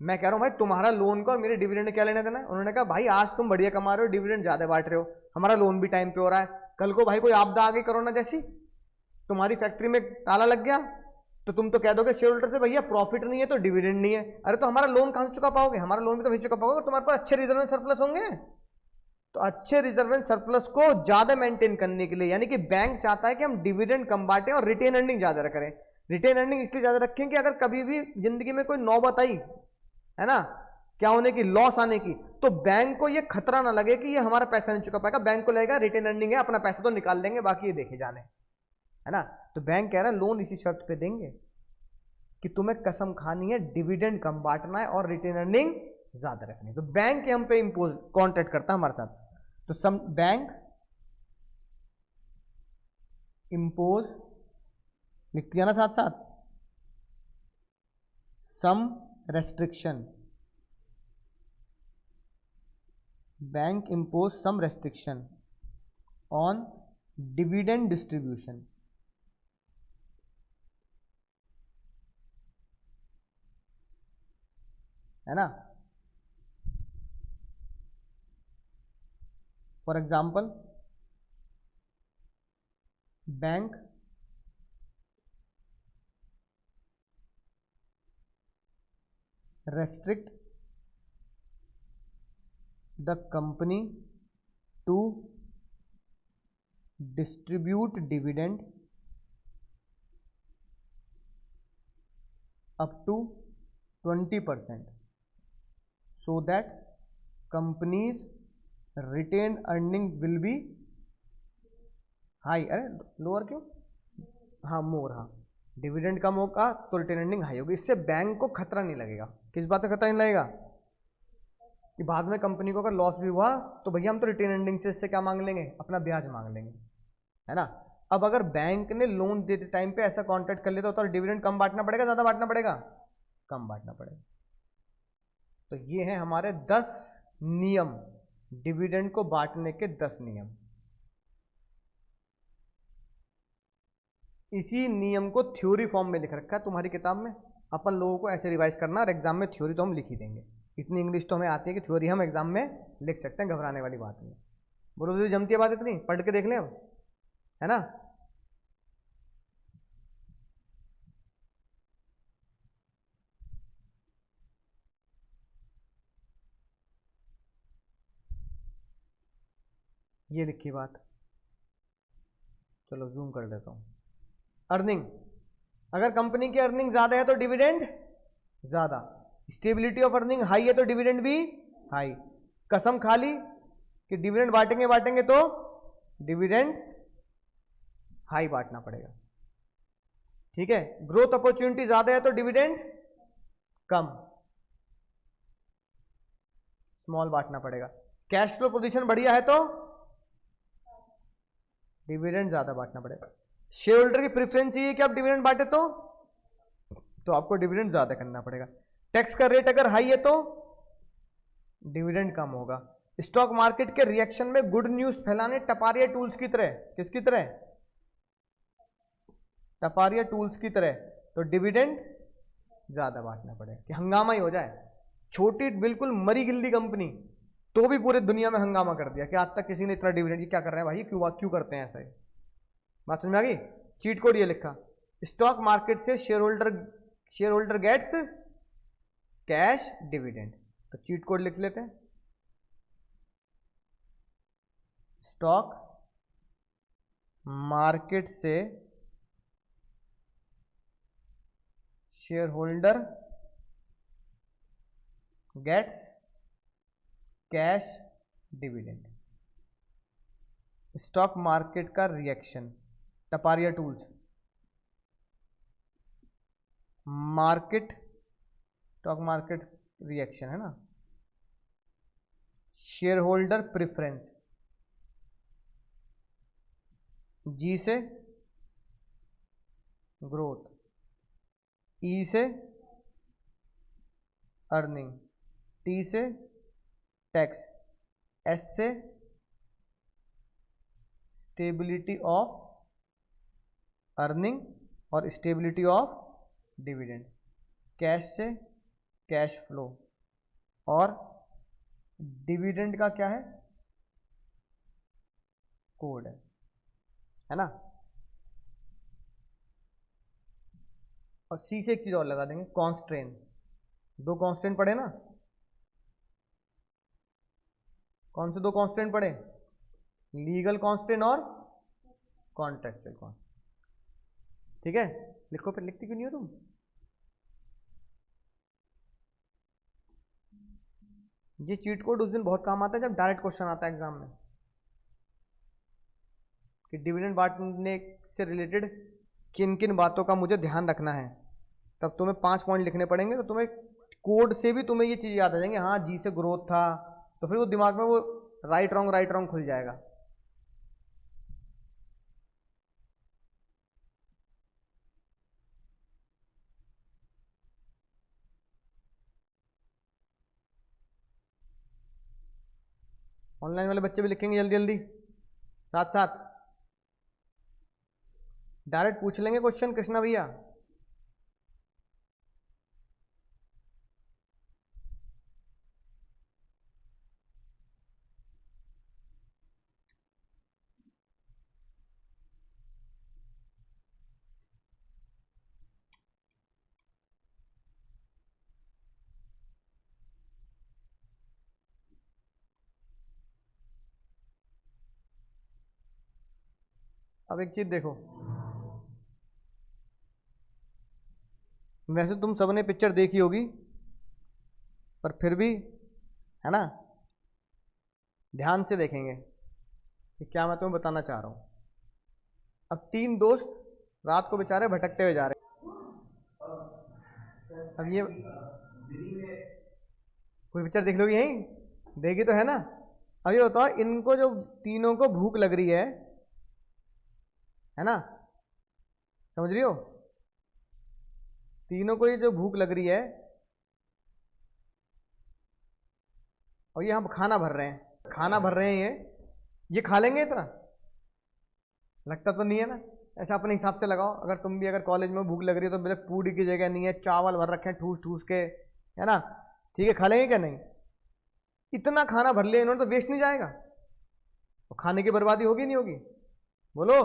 मैं कह रहा हूं भाई तुम्हारा लोन का और मेरे डिविडेंड क्या लेना देना है। उन्होंने कहा भाई आज तुम बढ़िया कमा रहे हो, डिविडेंड ज्यादा बांट रहे हो, हमारा लोन भी टाइम पे हो रहा है, कल को भाई कोई आपदा आ गई कोरोना जैसी, तुम्हारी फैक्ट्री में ताला लग गया, तो तुम तो कह दोगे शेयर होल्डर से भैया प्रॉफिट नहीं है तो डिविडेंड नहीं है। अरे तो हमारा लोन कहां से चुका पाओगे, हमारा लोन भी तो नहीं चुका पाओगे, तुम्हारे पास अच्छे रिजर्व सरप्लस होंगे। तो अच्छे रिजर्व सरप्लस को ज्यादा मेंटेन करने के लिए, यानी कि बैंक चाहता है कि हम डिविडेंड कम बांटें और रिटेन अर्निंग ज्यादा करें। रिटेन अर्निंग इसलिए ज्यादा रखें कि अगर कभी भी जिंदगी में कोई नौबत आई है ना, क्या होने की, लॉस आने की, तो बैंक को ये खतरा ना लगे कि ये हमारा पैसा नहीं चुका पाएगा। बैंक को लगेगा रिटेन अर्निंग है, अपना पैसा तो निकाल लेंगे, बाकी ये देखे जाने, है ना। तो बैंक कह रहा है लोन इसी शर्त पे देंगे कि तुम्हें कसम खानी है, डिविडेंड कम बांटना है और रिटेन अर्निंग ज्यादा रखनी है। तो बैंक हम पे इंपोज कॉन्ट्रैक्ट करता है हमारे साथ। तो सम बैंक इंपोज लिख दिया ना साथ साथ, some restriction, bank impose some restriction on dividend distribution, है ना। For example bank restrict the company to distribute dividend up to 20% so that company's retained earning will be high। अरे लोअर क्यों, हाँ मोर, हाँ डिविडेंड कम होगा तो रिटेन अर्निंग हाई होगी। इससे बैंक को खतरा नहीं लगेगा। किस बात का खतरा नहीं लगेगा कि बाद में कंपनी को अगर लॉस भी हुआ तो भैया हम तो रिटेन अर्निंग से इससे क्या मांग लेंगे, अपना ब्याज मांग लेंगे, है ना। अब अगर बैंक ने लोन देते टाइम पे ऐसा कॉन्ट्रैक्ट कर लिया तो डिविडेंड कम बांटना पड़ेगा, ज्यादा बांटना पड़ेगा, कम बांटना पड़ेगा। तो ये है हमारे 10 नियम, डिविडेंड को बांटने के 10 नियम। इसी नियम को थ्योरी फॉर्म में लिख रखा है तुम्हारी किताब में, अपन लोगों को ऐसे रिवाइज करना, और एग्जाम में थ्योरी तो हम लिख ही देंगे। इतनी इंग्लिश तो हमें आती है कि थ्योरी हम एग्जाम में लिख सकते हैं, घबराने वाली बात नहीं। बोलो दीदी जमती है बात इतनी, पढ़ के देख लें अब, है ना। ये लिखी बात, चलो जूम कर देता हूं। अर्निंग, अगर कंपनी की अर्निंग ज्यादा है तो डिविडेंड ज्यादा, स्टेबिलिटी ऑफ अर्निंग हाई है तो डिविडेंड भी हाई। कसम खाली कि डिविडेंड बांटेंगे बांटेंगे तो डिविडेंड हाई बांटना पड़ेगा, ठीक है। ग्रोथ अपॉर्चुनिटी ज्यादा है तो डिविडेंड कम, स्मॉल बांटना पड़ेगा। कैश फ्लो पोजीशन बढ़िया है तो डिविडेंड ज्यादा बांटना पड़ेगा। शेयर होल्डर की प्रेफरेंस ये है कि आप डिविडेंड बांटे तो आपको डिविडेंड ज्यादा करना पड़ेगा। टैक्स का रेट अगर हाई है तो डिविडेंड कम होगा। स्टॉक मार्केट के रिएक्शन में गुड न्यूज फैलाने टपारिया टूल्स की तरह, किसकी तरह, टपारिया टूल्स की तरह, तो डिविडेंड ज्यादा बांटना पड़ेगा कि हंगामा ही हो जाए। छोटी बिल्कुल मरी गिल्ली कंपनी तो भी पूरे दुनिया में हंगामा कर दिया कि आज तक किसी ने इतना डिविडेंड, क्या कर रहे हैं भाई, क्यों करते हैं ऐसा। बात समझ में आ गई। चीट कोड ये लिखा, स्टॉक मार्केट से share holder gets cash dividend, तो चीट कोड लिख लेते हैं। स्टॉक मार्केट से share holder gets cash dividend. Stock market का reaction, Taparia tools, stock market reaction है ना, शेयर होल्डर प्रेफरेंस, जी से ग्रोथ, ई से अर्निंग, टी से टैक्स, एस से स्टेबिलिटी ऑफ अर्निंग और स्टेबिलिटी ऑफ डिविडेंड, कैश से कैश फ्लो, और डिविडेंड का क्या है, कोड है ना। और सी से एक चीज और लगा देंगे, कॉन्स्ट्रेन। दो कॉन्स्टेंट पढ़े ना, कौन से दो कॉन्स्टेंट पढ़े, लीगल कॉन्स्टेंट और कॉन्ट्रेक्चुअल कॉन्स्टेंट। ठीक है, लिखो, फिर लिखती क्यों नहीं हो तुम। ये चीट कोड उस दिन बहुत काम आता है जब डायरेक्ट क्वेश्चन आता है एग्जाम में कि डिविडेंड बांटने से रिलेटेड किन किन बातों का मुझे ध्यान रखना है। तब तुम्हें 5 पॉइंट लिखने पड़ेंगे, तो तुम्हें कोड से भी तुम्हें ये चीज़ याद आ जाएंगे। हाँ, जी से ग्रोथ था, तो फिर वो दिमाग में वो राइट रॉन्ग खुल जाएगा। ऑनलाइन वाले बच्चे भी लिखेंगे जल्दी जल्दी, साथ साथ डायरेक्ट पूछ लेंगे क्वेश्चन कृष्णा भैया। अब एक चीज देखो, वैसे तुम सबने पिक्चर देखी होगी, पर फिर भी है ना, ध्यान से देखेंगे कि क्या मैं तुम्हें बताना चाह रहा हूं। अब 3 दोस्त रात को बेचारे भटकते हुए जा रहे। अब ये कोई पिक्चर देख लोगी, यहीं देखी तो है ना। अब ये बताओ, इनको जो तीनों को भूख लग रही है ना, समझ रही हो, तीनों को ये जो भूख लग रही है और ये हम खाना भर रहे हैं, ये खा लेंगे इतना, लगता तो नहीं है ना। ऐसा अपने हिसाब से लगाओ, अगर तुम भी अगर कॉलेज में भूख लग रही है तो मेरे पूरी की जगह नहीं है, चावल भर रखे हैं ठूस ठूस के, है ना, ठीक है, खा लेंगे क्या नहीं। इतना खाना भर लिया इन्होंने तो वेस्ट नहीं जाएगा, तो खाने की बर्बादी होगी नहीं होगी, बोलो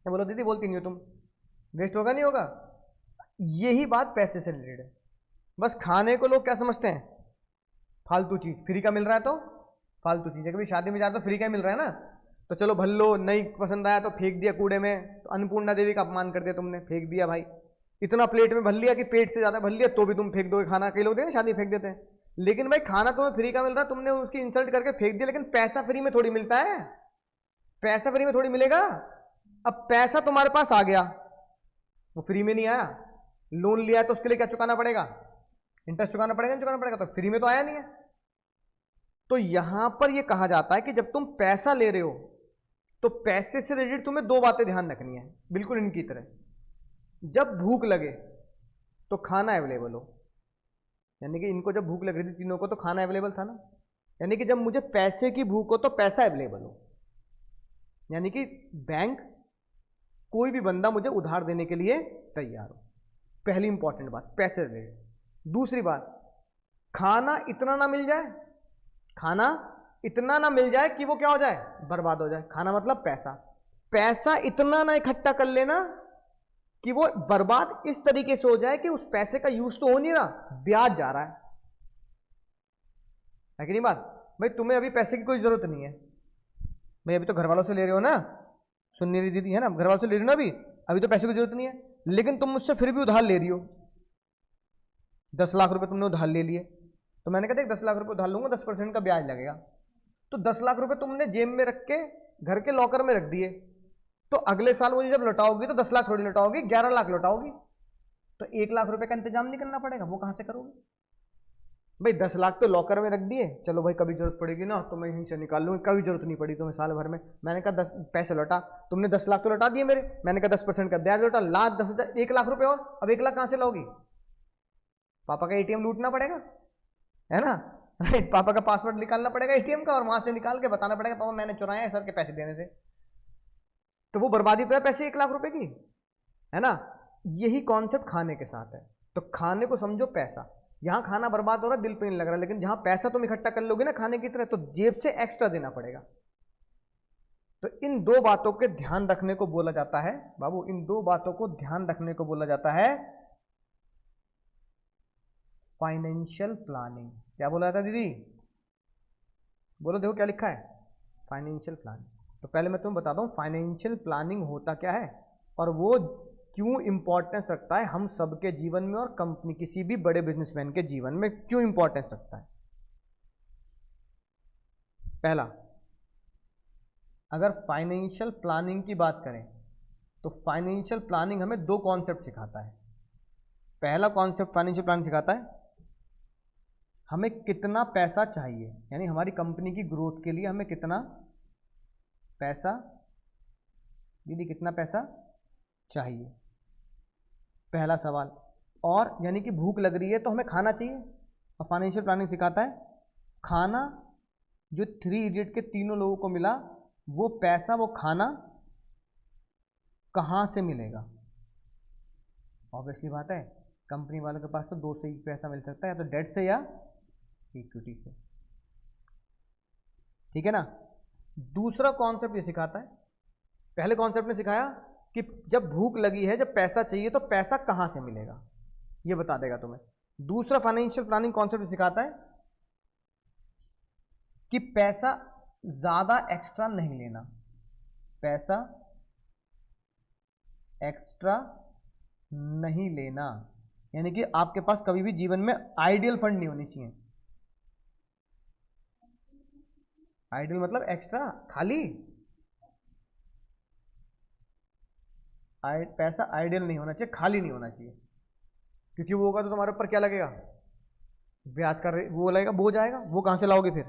क्या, बोलो दीदी, बोलती नहीं हो तुम, वेस्ट होगा नहीं होगा। यही बात पैसे से रिलेटेड है। बस खाने को लोग क्या समझते हैं, फालतू चीज, फ्री का मिल रहा है तो फालतू चीज है। कभी शादी में जा रहे तो फ्री का मिल रहा है ना, तो चलो भल लो, नहीं पसंद आया तो फेंक दिया कूड़े में, तो अन्नपूर्णा देवी का अपमान कर दिया तुमने, फेंक दिया भाई। इतना प्लेट में भर लिया कि पेट से ज्यादा भर लिया तो भी तुम फेंक दोगे खाना। कई लोग शादी फेंक देते हैं, लेकिन भाई खाना तुम्हें फ्री का मिल रहा है, तुमने उसकी इंसल्ट करके फेंक दिया। लेकिन पैसा फ्री में थोड़ी मिलता है, पैसा फ्री में थोड़ी मिलेगा। अब पैसा तुम्हारे पास आ गया, वो फ्री में नहीं आया, लोन लिया है तो उसके लिए क्या चुकाना पड़ेगा, इंटरेस्ट चुकाना पड़ेगा, नहीं चुकाना पड़ेगा, तो फ्री में तो आया नहीं है। तो यहां पर यह कहा जाता है कि जब तुम पैसा ले रहे हो तो पैसे से रिलेटेड तुम्हें 2 बातें ध्यान रखनी है, बिल्कुल इनकी तरह। जब भूख लगे तो खाना अवेलेबल हो, यानी कि इनको जब भूख लग रही थी तीनों को तो खाना अवेलेबल था ना, यानी कि जब मुझे पैसे की भूख हो तो पैसा अवेलेबल हो, यानी कि बैंक, कोई भी बंदा मुझे उधार देने के लिए तैयार हो। पहली इंपॉर्टेंट बात पैसे रिलेटेड। दूसरी बात, खाना इतना ना मिल जाए, खाना इतना ना मिल जाए कि वो क्या हो जाए, बर्बाद हो जाए। खाना मतलब पैसा, पैसा इतना ना इकट्ठा कर लेना कि वो बर्बाद इस तरीके से हो जाए कि उस पैसे का यूज तो हो नहीं रहा, ब्याज जा रहा है कि नहीं बात। भाई तुम्हें अभी पैसे की कोई जरूरत नहीं है, भाई अभी तो घर वालों से ले रहे हो ना, सुन नहीं रही दीदी, है ना, घर वालों से ले रहे हो ना, अभी तो पैसे की जरूरत नहीं है, लेकिन तुम मुझसे फिर भी उधार ले रही हो। 10 लाख रुपए तुमने उधार ले लिए, तो मैंने कहा देख 10 लाख रुपए उधार लूंगा, 10% का ब्याज लगेगा। तो 10 लाख रुपए तुमने जेब में रख के घर के लॉकर में रख दिए, तो अगले साल मुझे जब लौटाओगी तो 10 लाख थोड़ी लौटाओगी, 11 लाख लौटाओगी। तो 1 लाख रुपए का इंतजाम नहीं करना पड़ेगा, वो कहां से करोगे भाई। 10 लाख तो लॉकर में रख दिए, चलो भाई कभी जरूरत पड़ेगी ना तो मैं यहीं से निकाल लूंगी, कभी जरूरत नहीं पड़ी तुम्हें साल भर में। मैंने कहा 10 पैसे लौटा, तुमने 10 लाख तो लौटा दिए मेरे, मैंने कहा 10% का ब्याज लौटा, लाख 10,000, 1 लाख रुपए और, अब 1 लाख कहां से लाओगी, पापा का ATM लूटना पड़ेगा, है ना। पापा का पासवर्ड निकालना पड़ेगा एटीएम का और वहां से निकाल के बताना पड़ेगा पापा मैंने चुराया है सर के पैसे देने से। तो वो बर्बादी तो है पैसे 1 लाख रुपए की, है ना। यही कॉन्सेप्ट खाने के साथ है। तो खाने को समझो पैसा, यहां खाना बर्बाद हो रहा है दिल पे नहीं लग रहा, लेकिन जहां पैसा तुम इकट्ठा कर लोगे ना खाने की तरह, तो जेब से एक्स्ट्रा देना पड़ेगा। तो इन दो बातों के ध्यान रखने को बोला जाता है बाबू, इन दो बातों को ध्यान रखने को बोला जाता है फाइनेंशियल प्लानिंग। क्या बोला जाता है दीदी? बोलो, देखो क्या लिखा है, फाइनेंशियल प्लानिंग। तो पहले मैं तुम्हें बताता हूं फाइनेंशियल प्लानिंग होता क्या है और वो क्यों इंपॉर्टेंस रखता है हम सबके जीवन में, और कंपनी किसी भी बड़े बिजनेसमैन के जीवन में क्यों इंपॉर्टेंस रखता है। पहला, अगर फाइनेंशियल प्लानिंग की बात करें तो फाइनेंशियल प्लानिंग हमें दो कॉन्सेप्ट सिखाता है। पहला कॉन्सेप्ट फाइनेंशियल प्लानिंग सिखाता है हमें कितना पैसा चाहिए, यानी हमारी कंपनी की ग्रोथ के लिए हमें कितना पैसा, दीदी कितना पैसा चाहिए, पहला सवाल। और यानी कि भूख लग रही है तो हमें खाना चाहिए, और फाइनेंशियल प्लानिंग सिखाता है खाना जो 3 इडियट के तीनों लोगों को मिला, वो पैसा, वो खाना कहां से मिलेगा। ऑब्वियसली बात है, कंपनी वालों के पास तो दो से ही पैसा मिल सकता है, या तो डेट से या इक्विटी से, ठीक है ना। दूसरा कॉन्सेप्ट ये सिखाता है, पहले कॉन्सेप्ट ने सिखाया कि जब भूख लगी है, जब पैसा चाहिए, तो पैसा कहां से मिलेगा ये बता देगा तुम्हें। दूसरा फाइनेंशियल प्लानिंग कॉन्सेप्ट सिखाता है कि पैसा ज्यादा एक्स्ट्रा नहीं लेना, पैसा एक्स्ट्रा नहीं लेना, यानी कि आपके पास कभी भी जीवन में आइडियल फंड नहीं होनी चाहिए। आइडियल मतलब एक्स्ट्रा, खाली पैसा आइडियल नहीं होना चाहिए, खाली नहीं होना चाहिए, क्योंकि वो होगा तो तुम्हारे ऊपर क्या लगेगा, ब्याज का वो लगेगा, बोझ आएगा, वो कहां से लाओगे फिर,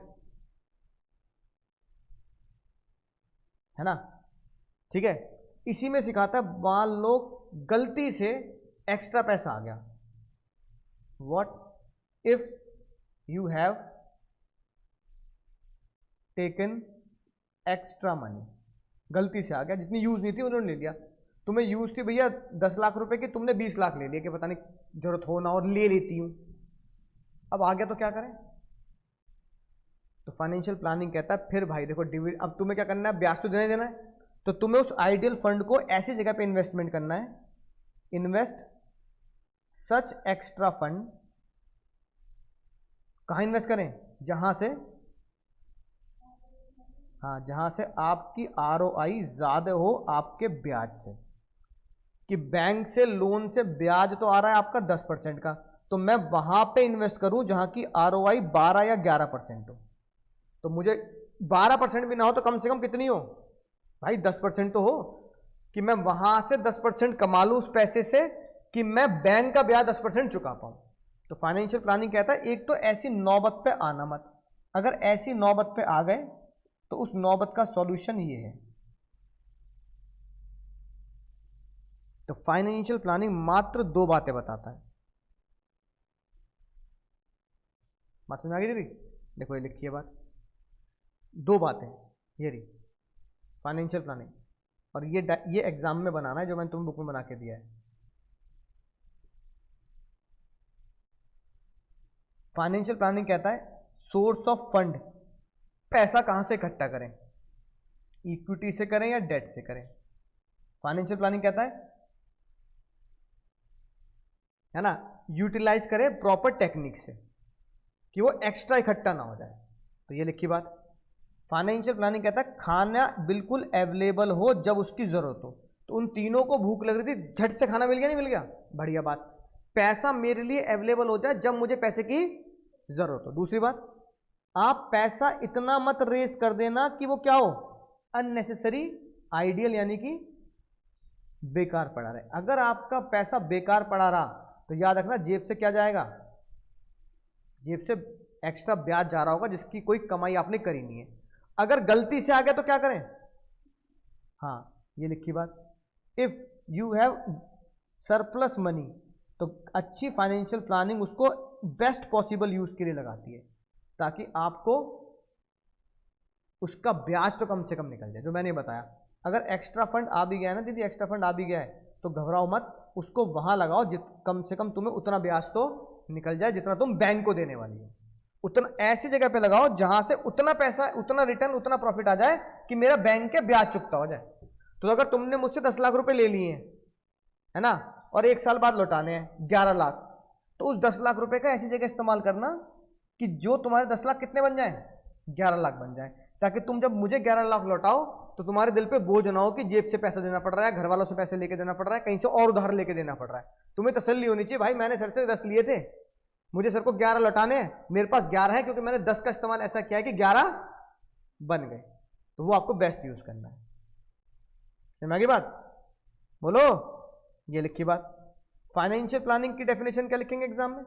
है ना। ठीक है, इसी में सिखाता है मान लो गलती से एक्स्ट्रा पैसा आ गया, what if you have taken extra money, गलती से आ गया, जितनी यूज नहीं थी उन्होंने ले लिया, तुम्हें यूज थी भैया 10 लाख रुपए की, तुमने 20 लाख ले लिया कि पता नहीं जरूरत हो ना और ले लेती हूं, अब आ गया तो क्या करें। तो फाइनेंशियल प्लानिंग कहता है फिर भाई देखो डिविडेंड, अब तुम्हें क्या करना है, ब्याज तो देना है, तो तुम्हें उस आइडियल फंड को ऐसी जगह पे इन्वेस्टमेंट करना है, इन्वेस्ट सच एक्स्ट्रा फंड, कहां इन्वेस्ट करें, जहां से, हाँ जहां से आपकी आरओआई ज्यादा हो आपके ब्याज से, कि बैंक से लोन से ब्याज तो आ रहा है आपका 10% का, तो मैं वहां पे इन्वेस्ट करूं जहां की आरओआई 12 या 11% हो। तो मुझे 12% भी ना हो तो कम से कम कितनी हो भाई, 10% तो हो, कि मैं वहां से 10% कमा लूं उस पैसे से, कि मैं बैंक का ब्याज 10% चुका पाऊं। तो फाइनेंशियल प्लानिंग कहता है एक तो ऐसी नौबत पे आना मत, अगर ऐसी नौबत पे आ गए तो उस नौबत का सॉल्यूशन ये है। तो फाइनेंशियल प्लानिंग मात्र 2 बातें बताता है, बात समझ आ गई दीदी? देखो ये लिखी है बात, 2 बातें, ये रही फाइनेंशियल प्लानिंग, और ये एग्जाम में बनाना है जो मैंने तुम्हें बुक में बना के दिया है। फाइनेंशियल प्लानिंग कहता है सोर्स ऑफ फंड, पैसा कहां से इकट्ठा करें, इक्विटी से करें या डेट से करें। फाइनेंशियल प्लानिंग कहता है ना, यूटिलाइज करें प्रॉपर टेक्निक से, कि वो एक्स्ट्रा इकट्ठा ना हो जाए। तो ये लिखी बात। फाइनेंशियल प्लानिंग कहता है खाना बिल्कुल अवेलेबल हो जब उसकी जरूरत हो। तो उन तीनों को भूख लग रही थी, झट से खाना मिल गया, नहीं मिल गया, बढ़िया बात। पैसा मेरे लिए अवेलेबल हो जाए जब मुझे पैसे की जरूरत हो। दूसरी बात, आप पैसा इतना मत रेस कर देना कि वो क्या हो, अननेसेसरी आइडियल, यानी कि बेकार पड़ा रहे। अगर आपका पैसा बेकार पड़ा रहा तो याद रखना जेब से क्या जाएगा, जेब से एक्स्ट्रा ब्याज जा रहा होगा जिसकी कोई कमाई आपने करी नहीं है। अगर गलती से आ गया तो क्या करें, हाँ ये लिखी बात, if you have surplus money, तो अच्छी फाइनेंशियल प्लानिंग उसको बेस्ट पॉसिबल यूज के लिए लगाती है। ताकि आपको उसका ब्याज तो कम से कम निकल जाए, जो मैंने बताया। अगर एक्स्ट्रा फंड आ भी गया है ना दीदी, एक्स्ट्रा फंड आ भी गया है तो घबराओ मत, उसको वहां लगाओ कम से कम तुम्हें उतना ब्याज तो निकल जाए जितना तुम बैंक को देने वाली हो। उतना ऐसी जगह पे लगाओ जहां से उतना पैसा, उतना रिटर्न, उतना प्रॉफिट आ जाए कि मेरा बैंक के ब्याज चुकता हो जाए। तो अगर तुमने मुझसे 10 लाख रुपए ले लिए हैं, है ना, और 1 साल बाद लौटाने हैं 11 लाख, तो उस 10 लाख रुपए का ऐसी जगह इस्तेमाल करना कि जो तुम्हारे 10 लाख कितने बन जाए, 11 लाख बन जाए, ताकि तुम जब मुझे 11 लाख लौटाओ तो तुम्हारे दिल पे बोझ ना हो कि जेब से पैसा देना पड़ रहा है, घर वालों से पैसे लेके देना पड़ रहा है, कहीं से और उधार लेके देना पड़ रहा है। तुम्हें तसल्ली होनी चाहिए, भाई मैंने सर से 10 लिए थे, मुझे सर को 11 लौटाने हैं, मेरे पास 11 है क्योंकि मैंने 10 का इस्तेमाल ऐसा किया है कि 11 बन गए। तो वो आपको बेस्ट यूज करना है। समझ गई बात? बोलो, ये लिखी बात। फाइनेंशियल प्लानिंग की डेफिनेशन क्या लिखेंगे एग्जाम में?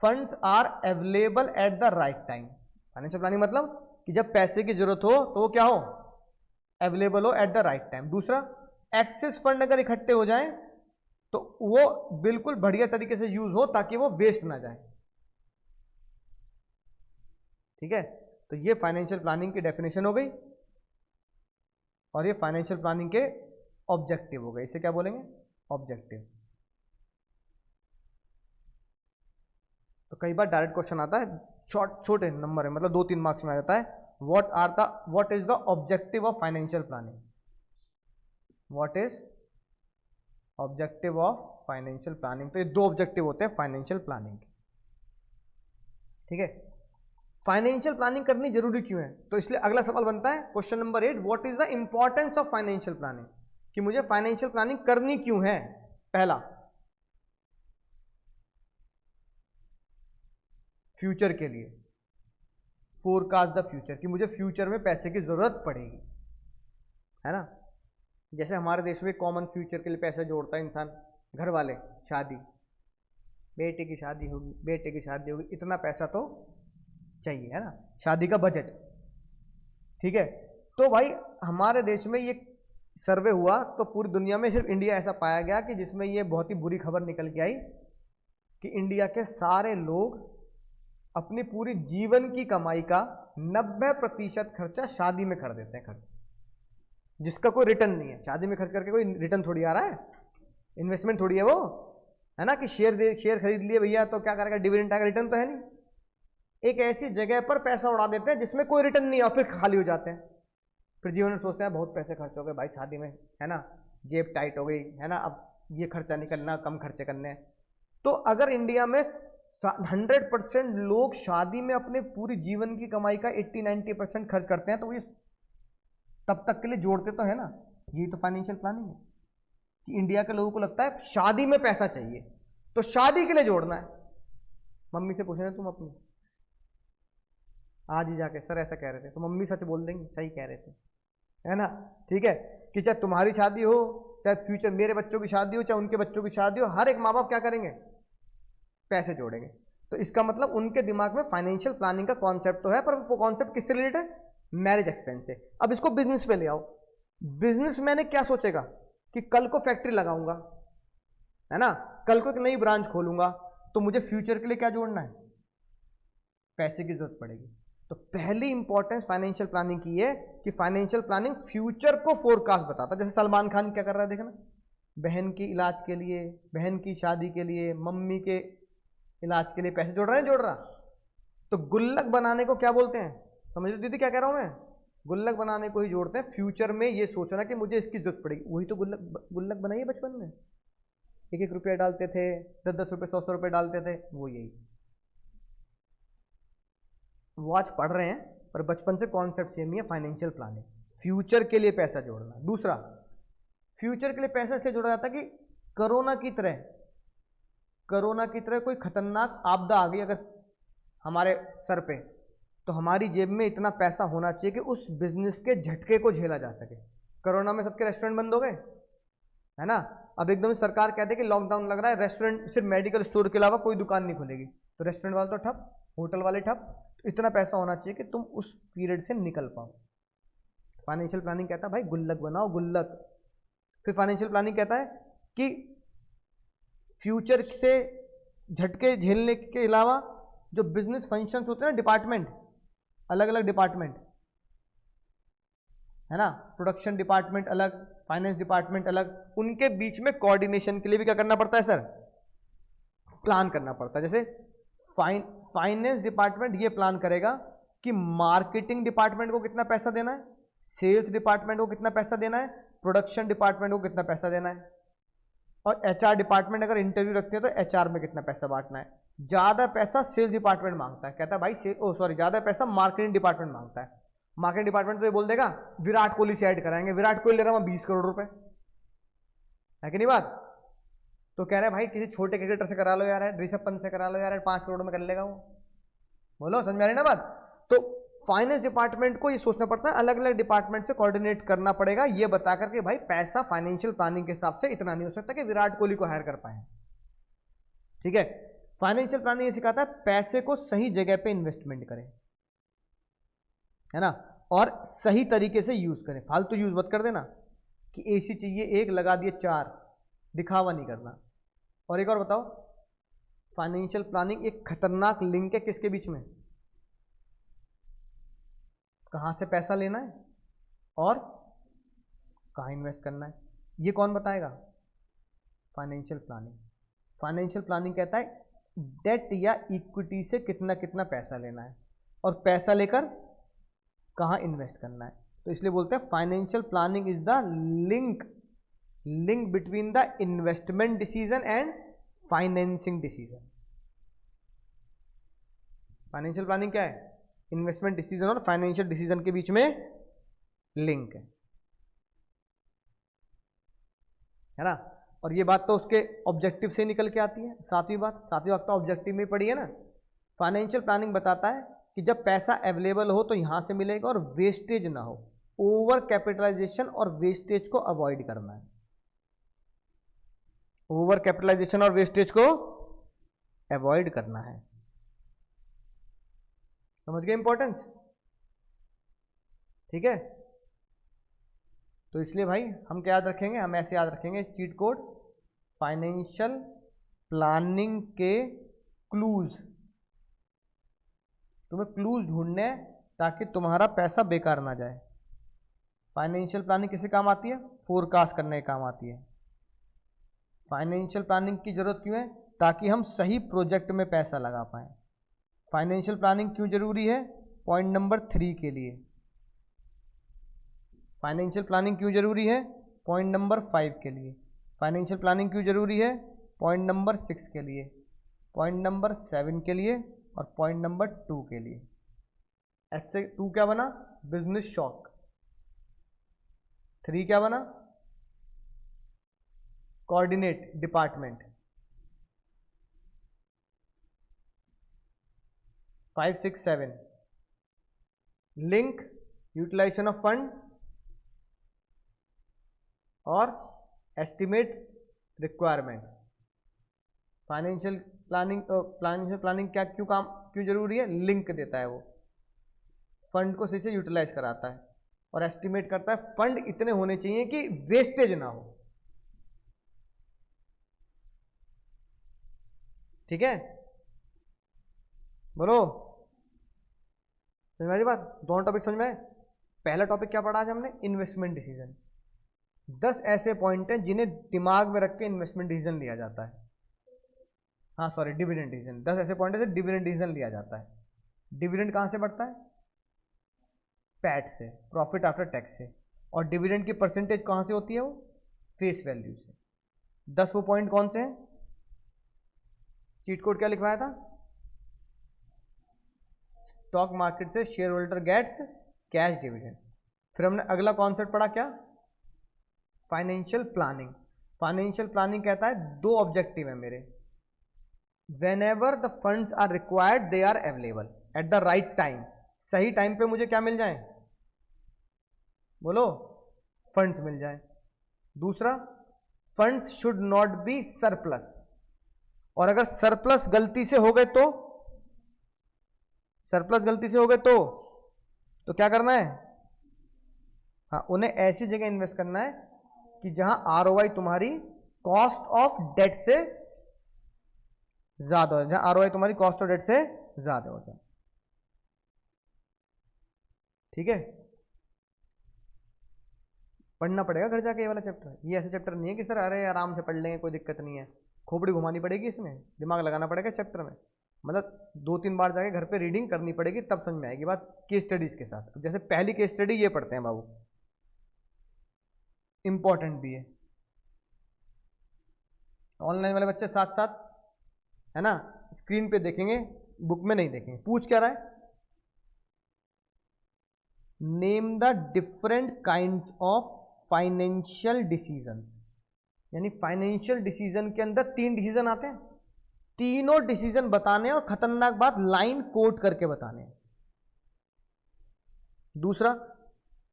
Funds are available at the right time. Financial planning मतलब कि जब पैसे की जरूरत हो तो वो क्या हो, अवेलेबल हो एट द राइट टाइम। दूसरा, एक्सेस फंड अगर इकट्ठे हो जाएं तो वो बिल्कुल बढ़िया तरीके से यूज हो ताकि वो वेस्ट ना जाए। ठीक है, तो ये फाइनेंशियल प्लानिंग की डेफिनेशन हो गई और ये फाइनेंशियल प्लानिंग के ऑब्जेक्टिव हो गए। इसे क्या बोलेंगे? ऑब्जेक्टिव। तो कई बार डायरेक्ट क्वेश्चन आता है, छोटे नंबर है, मतलब 2-3 मार्क्स में आ जाता है, what is the objective of financial planning? What is objective of financial planning? तो ये 2 ऑब्जेक्टिव होते हैं फाइनेंशियल प्लानिंग के। ठीक है, फाइनेंशियल प्लानिंग करनी जरूरी क्यों है? तो इसलिए अगला सवाल बनता है question number 8, what is the importance of financial planning? कि मुझे फाइनेंशियल प्लानिंग करनी क्यों है। पहला, फ्यूचर के लिए, फोरकास्ट द फ्यूचर, कि मुझे फ्यूचर में पैसे की जरूरत पड़ेगी, है ना। जैसे हमारे देश में कॉमन फ्यूचर के लिए पैसे जोड़ता है इंसान, घर वाले, शादी, बेटे की शादी होगी, बेटे की शादी होगी, इतना पैसा तो चाहिए, है ना, शादी का बजट। ठीक है, तो भाई हमारे देश में ये सर्वे हुआ तो पूरी दुनिया में सिर्फ इंडिया ऐसा पाया गया कि जिसमें ये बहुत ही बुरी खबर निकल के आई कि इंडिया के सारे लोग अपनी पूरी जीवन की कमाई का 90% खर्चा शादी में कर देते हैं, खर्च जिसका कोई रिटर्न नहीं है। शादी में खर्च करके कोई रिटर्न थोड़ी आ रहा है, इन्वेस्टमेंट थोड़ी है वो, है ना, कि शेयर खरीद लिए भैया तो क्या करेगा, डिविडेंड आएगा, रिटर्न तो है नहीं। एक ऐसी जगह पर पैसा उड़ा देते हैं जिसमें कोई रिटर्न नहीं है और फिर खाली हो जाते हैं। फिर जीवन में सोचते हैं बहुत पैसे खर्च हो गए भाई शादी में, है ना, जेब टाइट हो गई, है ना, अब ये खर्चा निकलना, कम खर्चे करने हैं। तो अगर इंडिया में 100% लोग शादी में अपने पूरी जीवन की कमाई का 80-90% खर्च करते हैं, तो ये तब तक के लिए जोड़ते तो है ना। यही तो फाइनेंशियल प्लानिंग है कि इंडिया के लोगों को लगता है शादी में पैसा चाहिए तो शादी के लिए जोड़ना है। मम्मी से पूछना तुम अपनी, आज ही जाके सर ऐसा कह रहे थे, तो मम्मी सच बोल देंगी सही कह रहे थे, है ना। ठीक है, कि चाहे तुम्हारी शादी हो, चाहे फ्यूचर मेरे बच्चों की शादी हो, चाहे उनके बच्चों की शादी हो, हर एक माँ बाप क्या करेंगे, पैसे जोड़ेंगे। तो इसका मतलब उनके दिमाग में फाइनेंशियल प्लानिंग का कॉन्सेप्ट तो है, पर वो कॉन्सेप्ट किससे रिलेटेड है, मैरिज एक्सपेंस से। अब इसको बिजनेस पे ले आओ। बिजनेस मैंने क्या सोचेगा कि कल को फैक्ट्री लगाऊंगा, है ना, कल को एक नई ब्रांच खोलूंगा, तो मुझे फ्यूचर के लिए क्या जोड़ना है, पैसे की जरूरत पड़ेगी। तो पहली इंपॉर्टेंस फाइनेंशियल प्लानिंग की है कि फाइनेंशियल प्लानिंग फ्यूचर को फोरकास्ट बताता है। जैसे सलमान खान क्या कर रहा है, देखना, बहन के इलाज के लिए, बहन की शादी के लिए, मम्मी के इलाज के लिए पैसे जोड़ रहा है, जोड़ रहा। तो गुल्लक बनाने को क्या बोलते हैं, समझ लो दीदी क्या कह रहा हूं मैं, गुल्लक बनाने को ही जोड़ते हैं। फ्यूचर में ये सोचना कि मुझे इसकी जरूरत पड़ेगी, वही तो गुल्लक बनाइए बचपन में, 1-1 रुपया डालते थे, 10-10 रुपये, 100-100 रुपये डालते थे, वो यही वो आज पढ़ रहे हैं, पर बचपन से कॉन्सेप्ट सेम ही है फाइनेंशियल प्लानिंग, फ्यूचर के लिए पैसा जोड़ना। दूसरा, फ्यूचर के लिए पैसा इसलिए जोड़ा जाता है कि कोरोना की तरह कोई खतरनाक आपदा आ गई अगर हमारे सर पे, तो हमारी जेब में इतना पैसा होना चाहिए कि उस बिजनेस के झटके को झेला जा सके। कोरोना में सबके रेस्टोरेंट बंद हो गए, है ना, अब एकदम सरकार कहते हैं कि लॉकडाउन लग रहा है, रेस्टोरेंट सिर्फ मेडिकल स्टोर के अलावा कोई दुकान नहीं खुलेगी, तो रेस्टोरेंट वाले तो ठप, होटल वाले ठप। इतना पैसा होना चाहिए कि तुम उस पीरियड से निकल पाओ। फाइनेंशियल प्लानिंग कहता है भाई गुल्लक बनाओ, गुल्लक। फिर फाइनेंशियल प्लानिंग कहता है कि फ्यूचर से झटके झेलने के अलावा जो बिजनेस फंक्शंस होते हैं ना, डिपार्टमेंट, अलग अलग डिपार्टमेंट है ना, प्रोडक्शन डिपार्टमेंट अलग, फाइनेंस डिपार्टमेंट अलग, उनके बीच में कोऑर्डिनेशन के लिए भी क्या करना पड़ता है सर, प्लान करना पड़ता है। जैसे फाइनेंस डिपार्टमेंट ये प्लान करेगा कि मार्केटिंग डिपार्टमेंट को कितना पैसा देना है, सेल्स डिपार्टमेंट को कितना पैसा देना है, प्रोडक्शन डिपार्टमेंट को कितना पैसा देना है, और एचआर डिपार्टमेंट अगर इंटरव्यू रखते हैं तो एचआर में कितना पैसा बांटना है। ज्यादा पैसा सेल्स डिपार्टमेंट मांगता है, कहता है भाई ज्यादा पैसा मार्केटिंग डिपार्टमेंट मांगता है। मार्केटिंग डिपार्टमेंट तो ये बोल देगा विराट कोहली से ऐड कराएंगे, विराट कोहली ले रहा हूं 20 करोड़ रुपए, है कि नहीं बात। तो कह रहे हैं भाई किसी छोटे क्रिकेटर से करा लो यार, ऋषभ पंत से करा लो यार, 5 करोड़ में कर लेगा वो। बोलो समझ में आ रही ना बात। तो फाइनेंस डिपार्टमेंट को ये सोचना पड़ता है, अलग अलग डिपार्टमेंट से कोऑर्डिनेट करना पड़ेगा, ये बता करके भाई पैसा फाइनेंशियल प्लानिंग के हिसाब से इतना नहीं हो सकता कि विराट कोहली को हायर कर पाए। ठीक है, फाइनेंशियल प्लानिंग ये सिखाता है पैसे को सही जगह पे इन्वेस्टमेंट करें, है ना, और सही तरीके से यूज करें, फालतू यूज मत कर देना कि एसी चाहिए 1 लगा दिए 4, दिखावा नहीं करना। और एक और बताओ, फाइनेंशियल प्लानिंग एक खतरनाक लिंक है किसके बीच में, कहां से पैसा लेना है और कहां इन्वेस्ट करना है, ये कौन बताएगा, फाइनेंशियल प्लानिंग। फाइनेंशियल प्लानिंग कहता है डेट या इक्विटी से कितना कितना पैसा लेना है और पैसा लेकर कहां इन्वेस्ट करना है। तो इसलिए बोलते हैं financial planning is the link between the investment decision and financing decision. Financial planning क्या है, इन्वेस्टमेंट डिसीजन और फाइनेंशियल डिसीजन के बीच में लिंक है ना। और ये बात तो उसके ऑब्जेक्टिव से निकल के आती है। सातवीं बात तो ऑब्जेक्टिव में पढ़ी है ना। फाइनेंशियल प्लानिंग बताता है कि जब पैसा अवेलेबल हो तो यहां से मिलेगा और वेस्टेज ना हो, ओवर कैपिटलाइजेशन और वेस्टेज को अवॉइड करना है, ओवर कैपिटलाइजेशन और वेस्टेज को अवॉइड करना है। समझ गए इंपॉर्टेंस, ठीक है। तो इसलिए भाई हम क्या याद रखेंगे, हम ऐसे याद रखेंगे चीट कोड, फाइनेंशियल प्लानिंग के क्लूज, तुम्हें क्लूज ढूंढने हैं ताकि तुम्हारा पैसा बेकार ना जाए। फाइनेंशियल प्लानिंग किसे काम आती है, फोरकास्ट करने के काम आती है। फाइनेंशियल प्लानिंग की जरूरत क्यों है, ताकि हम सही प्रोजेक्ट में पैसा लगा पाएं। फाइनेंशियल प्लानिंग क्यों जरूरी है, पॉइंट नंबर 3 के लिए। फाइनेंशियल प्लानिंग क्यों जरूरी है, पॉइंट नंबर 5 के लिए। फाइनेंशियल प्लानिंग क्यों जरूरी है, पॉइंट नंबर 6 के लिए, पॉइंट नंबर 7 के लिए और पॉइंट नंबर 2 के लिए। ऐसे 2 क्या बना, बिजनेस शॉक। 3 क्या बना, coordinate department. 5, 6, 7 link, utilisation of fund और एस्टिमेट रिक्वायरमेंट। फाइनेंशियल प्लानिंग क्या क्यों जरूरी है, लिंक देता है, वो फंड को सही से यूटिलाइज कराता है और एस्टिमेट करता है फंड इतने होने चाहिए कि वेस्टेज ना हो। ठीक है, बोलो समझ में बात। दोनों टॉपिक समझ में। पहला टॉपिक क्या पढ़ा आज हमने, इन्वेस्टमेंट डिसीजन। 10 ऐसे पॉइंट हैं जिन्हें दिमाग में रख के इन्वेस्टमेंट डिसीजन लिया जाता है। हाँ सॉरी, डिविडेंड डिसीजन। 10 ऐसे पॉइंट है डिविडेंड डिसीजन लिया जाता है। डिविडेंड कहां से बढ़ता है, पैट से, प्रॉफिट आफ्टर टैक्स से। और डिविडेंड की परसेंटेज कहां से होती है, वो फेस वैल्यू से। 10 वो पॉइंट कौन से हैं, चीट कोड क्या लिखवाया था, स्टॉक मार्केट से share holder gets cash dividend. फिर हमने अगला कॉन्सेप्ट पढ़ा क्या, फाइनेंशियल प्लानिंग। फाइनेंशियल प्लानिंग कहता है 2 ऑब्जेक्टिव है मेरे, whenever the funds are required they are available at the right time. सही टाइम पे मुझे क्या मिल जाए, बोलो, फंड्स मिल जाए। दूसरा, funds should not be surplus, और अगर सरप्लस गलती से हो गए तो, सरप्लस गलती से हो गए तो क्या करना है, हाँ, उन्हें ऐसी जगह इन्वेस्ट करना है कि जहां आरओआई तुम्हारी कॉस्ट ऑफ डेट से ज्यादा हो, जहां आरओआई तुम्हारी कॉस्ट ऑफ डेट से ज्यादा हो जाए। ठीक है, पढ़ना पड़ेगा घर जाके ये वाला चैप्टर। ये ऐसे चैप्टर नहीं है कि सर अरे आराम से पढ़ लेंगे कोई दिक्कत नहीं है, खोपड़ी घुमानी पड़ेगी, इसमें दिमाग लगाना पड़ेगा चैप्टर में। मतलब 2-3 बार जाके घर पे रीडिंग करनी पड़ेगी, तब समझ में आएगी बात केस स्टडीज के साथ। जैसे पहली केस स्टडी ये पढ़ते हैं बाबू, इंपॉर्टेंट भी है। ऑनलाइन वाले बच्चे साथ साथ है ना स्क्रीन पे देखेंगे, बुक में नहीं देखेंगे। पूछ क्या रहा है, name the different kinds of financial decision. यानी फाइनेंशियल डिसीजन के अंदर 3 डिसीजन आते हैं, तीनों डिसीजन बताने और खतरनाक बात लाइन कोट करके बताने। दूसरा,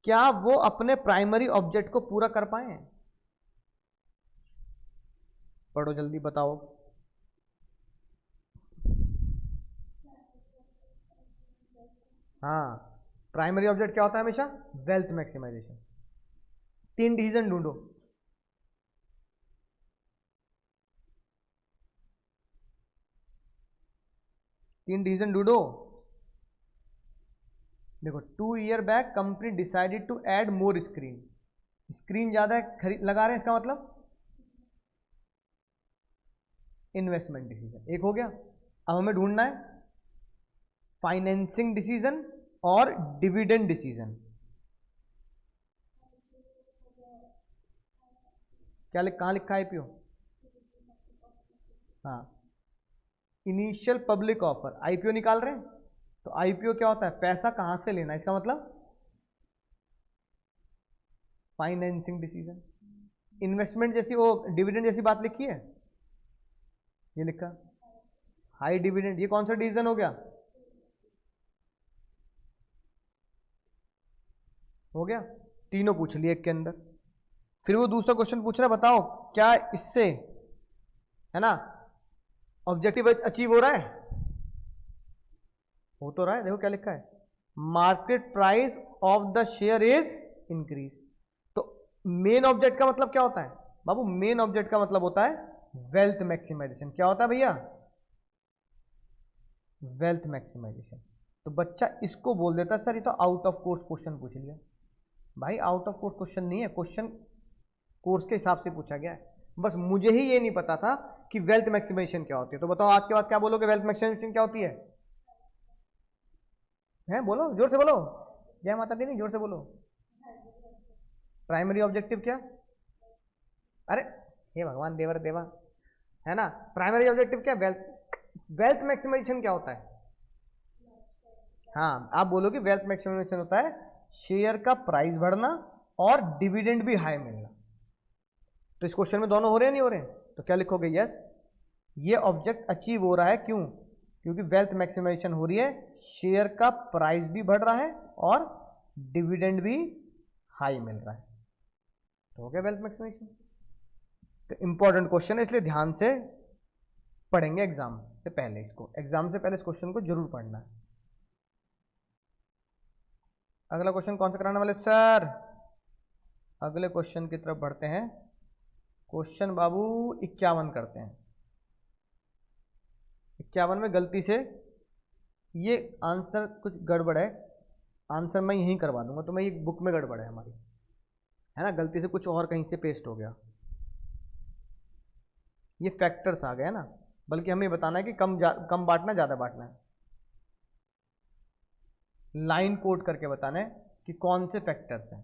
क्या वो अपने प्राइमरी ऑब्जेक्ट को पूरा कर पाए? पढ़ो जल्दी बताओ। हाँ, प्राइमरी ऑब्जेक्ट क्या होता है हमेशा? Wealth maximisation. 3 डिसीजन ढूंढो। देखो, 2 year back company decided to add more screen. Screen ज्यादा खरीद लगा रहे हैं, इसका मतलब इन्वेस्टमेंट डिसीजन। एक हो गया। अब हमें ढूंढना है फाइनेंसिंग डिसीजन और डिविडेंड डिसीजन। क्या कहां लिखा है आईपीओ? हाँ, इनिशियल पब्लिक ऑफर। आईपीओ निकाल रहे हैं तो आईपीओ क्या होता है? पैसा कहां से लेना, इसका मतलब फाइनेंसिंग डिसीजन। इन्वेस्टमेंट जैसी वो डिविडेंड जैसी बात लिखी है, ये लिखा हाई डिविडेंड। ये कौन सा डिसीजन हो गया? हो गया, तीनों पूछ लिए एक के अंदर। फिर वो दूसरा क्वेश्चन पूछ रहा है, बताओ क्या इससे है ना ऑब्जेक्टिव अचीव हो रहा है? हो तो रहा है। देखो क्या लिखा है, market price of the share is increase. तो मेन ऑब्जेक्ट का मतलब क्या होता है बाबू? मेन ऑब्जेक्ट का मतलब होता है वेल्थ मैक्सिमाइजेशन। क्या होता है भैया? Wealth maximisation. तो बच्चा इसको बोल देता है सर ये तो आउट ऑफ कोर्स क्वेश्चन पूछ लिया। भाई आउट ऑफ कोर्स क्वेश्चन नहीं है, क्वेश्चन कोर्स के हिसाब से पूछा गया है। बस मुझे ही ये नहीं पता था कि वेल्थ मैक्सिमाइजेशन क्या होती है। तो बताओ आज के बाद क्या बोलोगे? वेल्थ मैक्सिमाइजेशन क्या होती है? बोलो जोर से बोलो, जय माता दी। नहीं, जोर से बोलो। प्राइमरी ऑब्जेक्टिव क्या? अरे हे भगवान देवर देवा, है ना। प्राइमरी ऑब्जेक्टिव क्या? वेल्थ मैक्सिमाइजेशन क्या होता है? हाँ, आप बोलोगे वेल्थ मैक्सिमाइजेशन होता है शेयर का प्राइस बढ़ना और डिविडेंड भी हाई मिलना। तो इस क्वेश्चन में दोनों हो रहे हैं नहीं हो रहे हैं? तो क्या लिखोगे? यस, ये ऑब्जेक्ट अचीव हो रहा है। क्यों? क्योंकि वेल्थ मैक्सिमाइजेशन हो रही है, शेयर का प्राइस भी बढ़ रहा है और डिविडेंड भी हाई मिल रहा है। तो हो गया वेल्थ मैक्सिमाइजेशन। तो इंपॉर्टेंट क्वेश्चन है, इसलिए ध्यान से पढ़ेंगे एग्जाम से पहले। इसको एग्जाम से पहले इस क्वेश्चन को जरूर पढ़ना है। अगला क्वेश्चन कौन सा कराने वाले सर? अगले क्वेश्चन की तरफ बढ़ते हैं। क्वेश्चन बाबू 51 करते हैं। 51 में गलती से ये आंसर कुछ गड़बड़ है, आंसर मैं यहीं करवा दूंगा। तो मैं ये बुक में गड़बड़ है हमारी, है ना, गलती से कुछ और कहीं से पेस्ट हो गया। ये फैक्टर्स आ गए ना, बल्कि हमें बताना है कि कम बांटना ज़्यादा बांटना है। लाइन कोड करके बताना है कि कौन से फैक्टर्स हैं।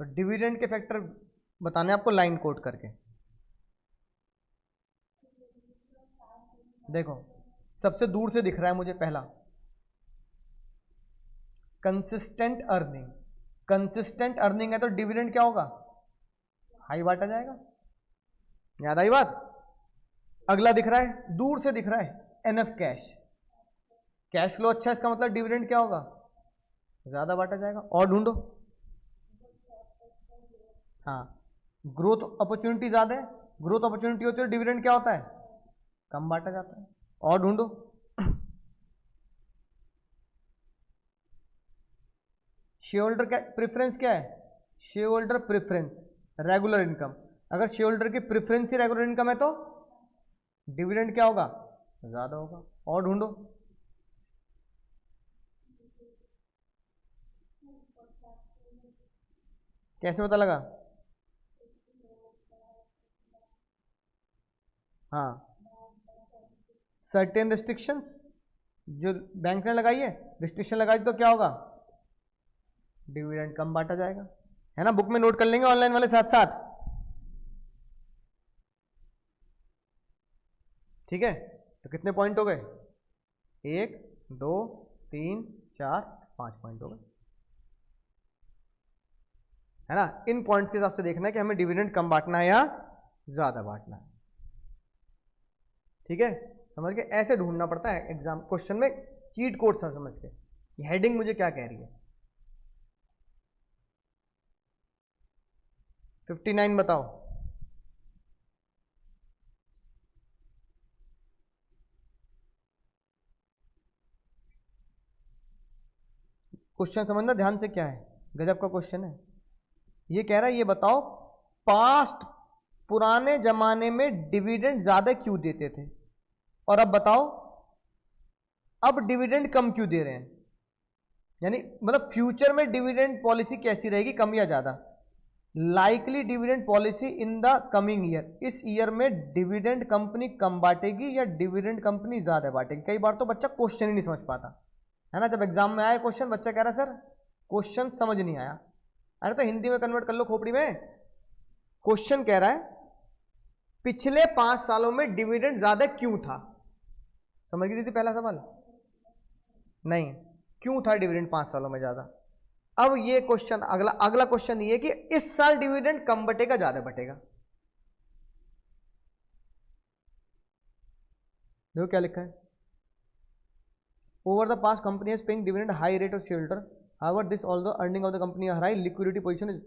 तो डिविडेंड के फैक्टर बताने आपको लाइन कोड करके। देखो सबसे दूर से दिख रहा है मुझे पहला, कंसिस्टेंट अर्निंग। कंसिस्टेंट अर्निंग है तो डिविडेंड क्या होगा? हाई बांटा जाएगा। याद आई बात? अगला दिख रहा है, दूर से दिख रहा है, एनएफ कैश। कैश फ्लो अच्छा है, इसका मतलब डिविडेंड क्या होगा? ज्यादा बांटा जाएगा। और ढूंढो। हाँ, ग्रोथ अपॉर्चुनिटी ज्यादा है, ग्रोथ अपॉर्चुनिटी होती है, डिविडेंड क्या होता है? कम बांटा जाता है। और ढूंढो। शेयर होल्डर का प्रेफरेंस क्या है? Share holder preference regular income. अगर शेयर होल्डर की प्रेफरेंस ही रेगुलर इनकम है तो डिविडेंड क्या होगा? ज्यादा होगा। और ढूंढो। कैसे पता लगा? हाँ, सर्टेन रिस्ट्रिक्शन जो बैंक ने लगाई है, रिस्ट्रिक्शन लगाई तो क्या होगा? डिविडेंड कम बांटा जाएगा, है ना। बुक में नोट कर लेंगे ऑनलाइन वाले साथ साथ, ठीक है। तो कितने पॉइंट हो गए? 1 2 3 4 5 पॉइंट हो गए, है ना। इन पॉइंट्स के हिसाब से देखना है कि हमें डिविडेंड कम बांटना है या ज्यादा बांटना है, ठीक है। समझ के ऐसे ढूंढना पड़ता है एग्जाम क्वेश्चन में, चीट कोड समझ के हेडिंग मुझे क्या कह रही है। 59 बताओ। क्वेश्चन समझना ध्यान से, क्या है, गजब का क्वेश्चन है। ये कह रहा है, ये बताओ पास्ट पुराने जमाने में डिविडेंड ज्यादा क्यों देते थे, और अब बताओ अब डिविडेंड कम क्यों दे रहे हैं। यानी मतलब फ्यूचर में डिविडेंड पॉलिसी कैसी रहेगी, कम या ज्यादा। Likely dividend policy in the coming year, इस ईयर में डिविडेंड कंपनी कम बांटेगी या डिविडेंड कंपनी ज्यादा बांटेगी। कई बार तो बच्चा क्वेश्चन ही नहीं समझ पाता, है ना। जब एग्जाम में आया क्वेश्चन, बच्चा कह रहा है सर क्वेश्चन समझ नहीं आया। अरे तो हिंदी में कन्वर्ट कर लो खोपड़ी में। क्वेश्चन कह रहा है पिछले 5 सालों में डिविडेंड ज्यादा क्यों था। समझ गई थी पहला सवाल? नहीं, क्यों था डिविडेंड 5 सालों में ज्यादा। अब ये क्वेश्चन, अगला क्वेश्चन ये कि इस साल डिविडेंड कम बटेगा ज्यादा बटेगा। देखो क्या लिखा है, over the past company is paying dividend high rate of share, however this although earning of the company are high, liquidity position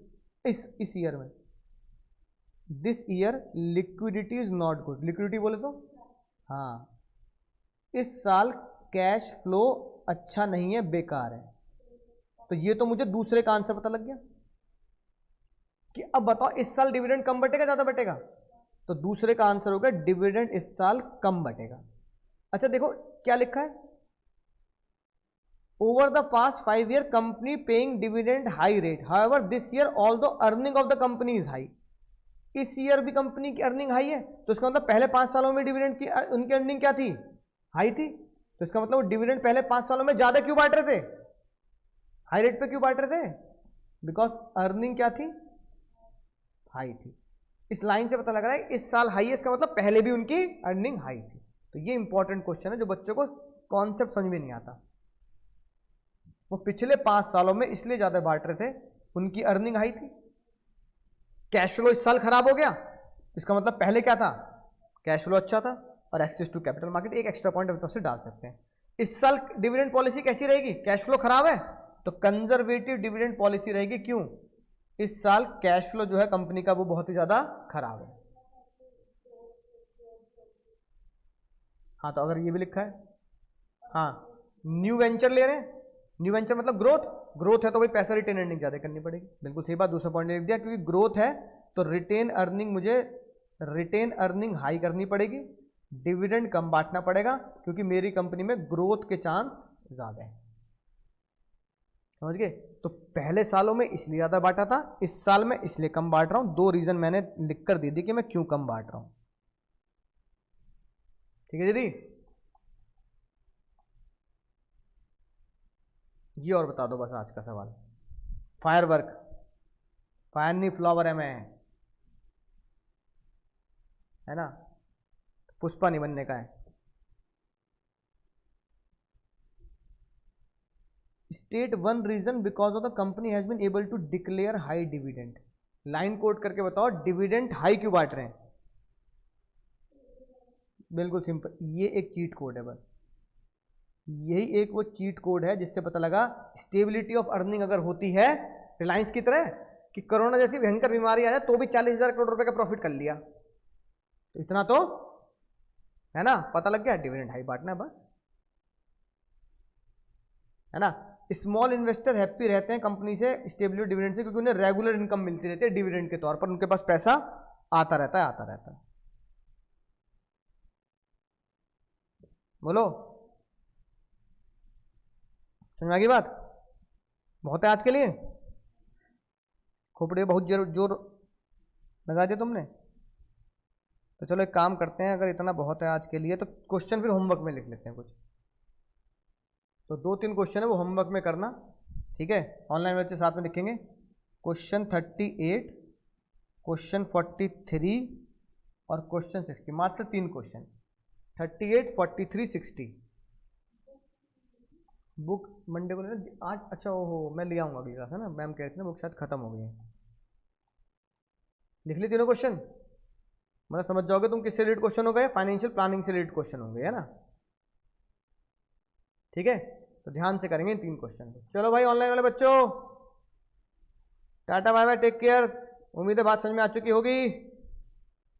इस ईयर में, this year liquidity is not good. Liquidity बोले तो हाँ, इस साल कैश फ्लो अच्छा नहीं है, बेकार है। तो ये तो मुझे दूसरे का आंसर पता लग गया कि अब बताओ इस साल डिविडेंड कम बटेगा ज्यादा बटेगा। तो दूसरे का आंसर होगा डिविडेंड इस साल कम बटेगा। अच्छा देखो क्या लिखा है, over the past 5 year company paying dividend high rate, however this year although earning of the company is high. इस ईयर भी कंपनी की अर्निंग हाई है, तो इसका मतलब पहले 5 सालों में डिविडेंड की उनकी अर्निंग क्या थी, हाई थी। तो इसका मतलब डिविडेंड पहले 5 सालों में ज्यादा क्यों बांट रहे थे, हाई रेट पे क्यों बांट रहे थे, बिकॉज अर्निंग क्या थी, हाई थी। इस लाइन से पता लग रहा है इस साल हाई है, इसका मतलब पहले भी उनकी अर्निंग हाई थी। तो ये इंपॉर्टेंट क्वेश्चन है जो बच्चों को कॉन्सेप्ट समझ में नहीं आता। वो पिछले 5 सालों में इसलिए ज्यादा बांट रहे थे, उनकी अर्निंग हाई थी। कैश फ्लो इस साल खराब हो गया, इसका मतलब पहले क्या था, कैश फ्लो अच्छा था। और एक्सेस टू कैपिटल मार्केट, एक एक्स्ट्रा पॉइंट अपनी तरफ से डाल सकते हैं। इस साल डिविडेंड पॉलिसी कैसी रहेगी, कैश फ्लो खराब है तो कंजर्वेटिव डिविडेंड पॉलिसी रहेगी। क्यों, इस साल कैश फ्लो जो है कंपनी का वो बहुत ही ज्यादा खराब है। हाँ तो अगर ये भी लिखा है, हाँ न्यू वेंचर ले रहे हैं, न्यू वेंचर मतलब ग्रोथ है तो भाई पैसा रिटेन अर्निंग ज्यादा करनी पड़ेगी। बिल्कुल सही बात, दूसरा पॉइंट लिख दिया, क्योंकि ग्रोथ है तो रिटेन अर्निंग, मुझे रिटेन अर्निंग हाई करनी पड़ेगी, डिविडेंड कम बांटना पड़ेगा, क्योंकि मेरी कंपनी में ग्रोथ के चांस ज्यादा है। समझ गए। तो पहले सालों में इसलिए ज्यादा बांटा था, इस साल में इसलिए कम बांट रहा हूं। 2 रीजन मैंने लिखकर दे दी कि मैं क्यों कम बांट रहा हूं। ठीक है दीदी जी, और बता दो बस आज का सवाल। फायरवर्क, फायर नहीं फ्लावर है मैं, है ना, पुष्पा नहीं बनने का है। State one reason because of the company has been able to declare high dividend. Line quote करके बताओ डिविडेंड हाई क्यों बांट रहे हैं। बिल्कुल सिंपल, ये एक चीट कोड है, बस यही एक वो चीट कोड है जिससे पता लगा स्टेबिलिटी ऑफ अर्निंग अगर होती है रिलायंस की तरह, कि कोरोना जैसी भयंकर बीमारी आ जाए तो भी 40,000 करोड़ रुपए का प्रॉफिट कर लिया, तो इतना तो है ना, पता लग गया डिविडेंड हाई बांटना है बस, है ना। स्मॉल इन्वेस्टर हैप्पी रहते हैं कंपनी से स्टेबिलिटी डिविडेंड से, क्योंकि उन्हें रेगुलर इनकम मिलती रहती है डिविडेंड के तौर पर, उनके पास पैसा आता रहता है। बोलो, समझ आ गई बात, बहुत है आज के लिए। खोपड़ी बहुत जोर जोर लगा दिया तुमने। तो चलो एक काम करते हैं, अगर इतना बहुत है आज के लिए तो क्वेश्चन फिर होमवर्क में लिख लेते हैं कुछ। तो 2-3 क्वेश्चन है वो होमवर्क में करना, ठीक है। ऑनलाइन बच्चे साथ में लिखेंगे। क्वेश्चन 38, क्वेश्चन 43 और क्वेश्चन 60, मात्र 3 क्वेश्चन, 38, 43, 60। बुक मंडे को लेना आज, अच्छा ओहो मैं ले आऊँगा अगली क्लास है ना, मैम कह रही थी ना बुक शायद खत्म हो गई है। लिख ली तीनों क्वेश्चन, मतलब समझ जाओगे तुम किससे रिलेटेड क्वेश्चन हो गए, फाइनेंशियल प्लानिंग से रिलेटेड क्वेश्चन होंगे, है ना। ठीक है, तो ध्यान से करेंगे इन 3 क्वेश्चन को। चलो भाई ऑनलाइन वाले बच्चों, tata bye bye, take care. उम्मीद है बात समझ में आ चुकी होगी।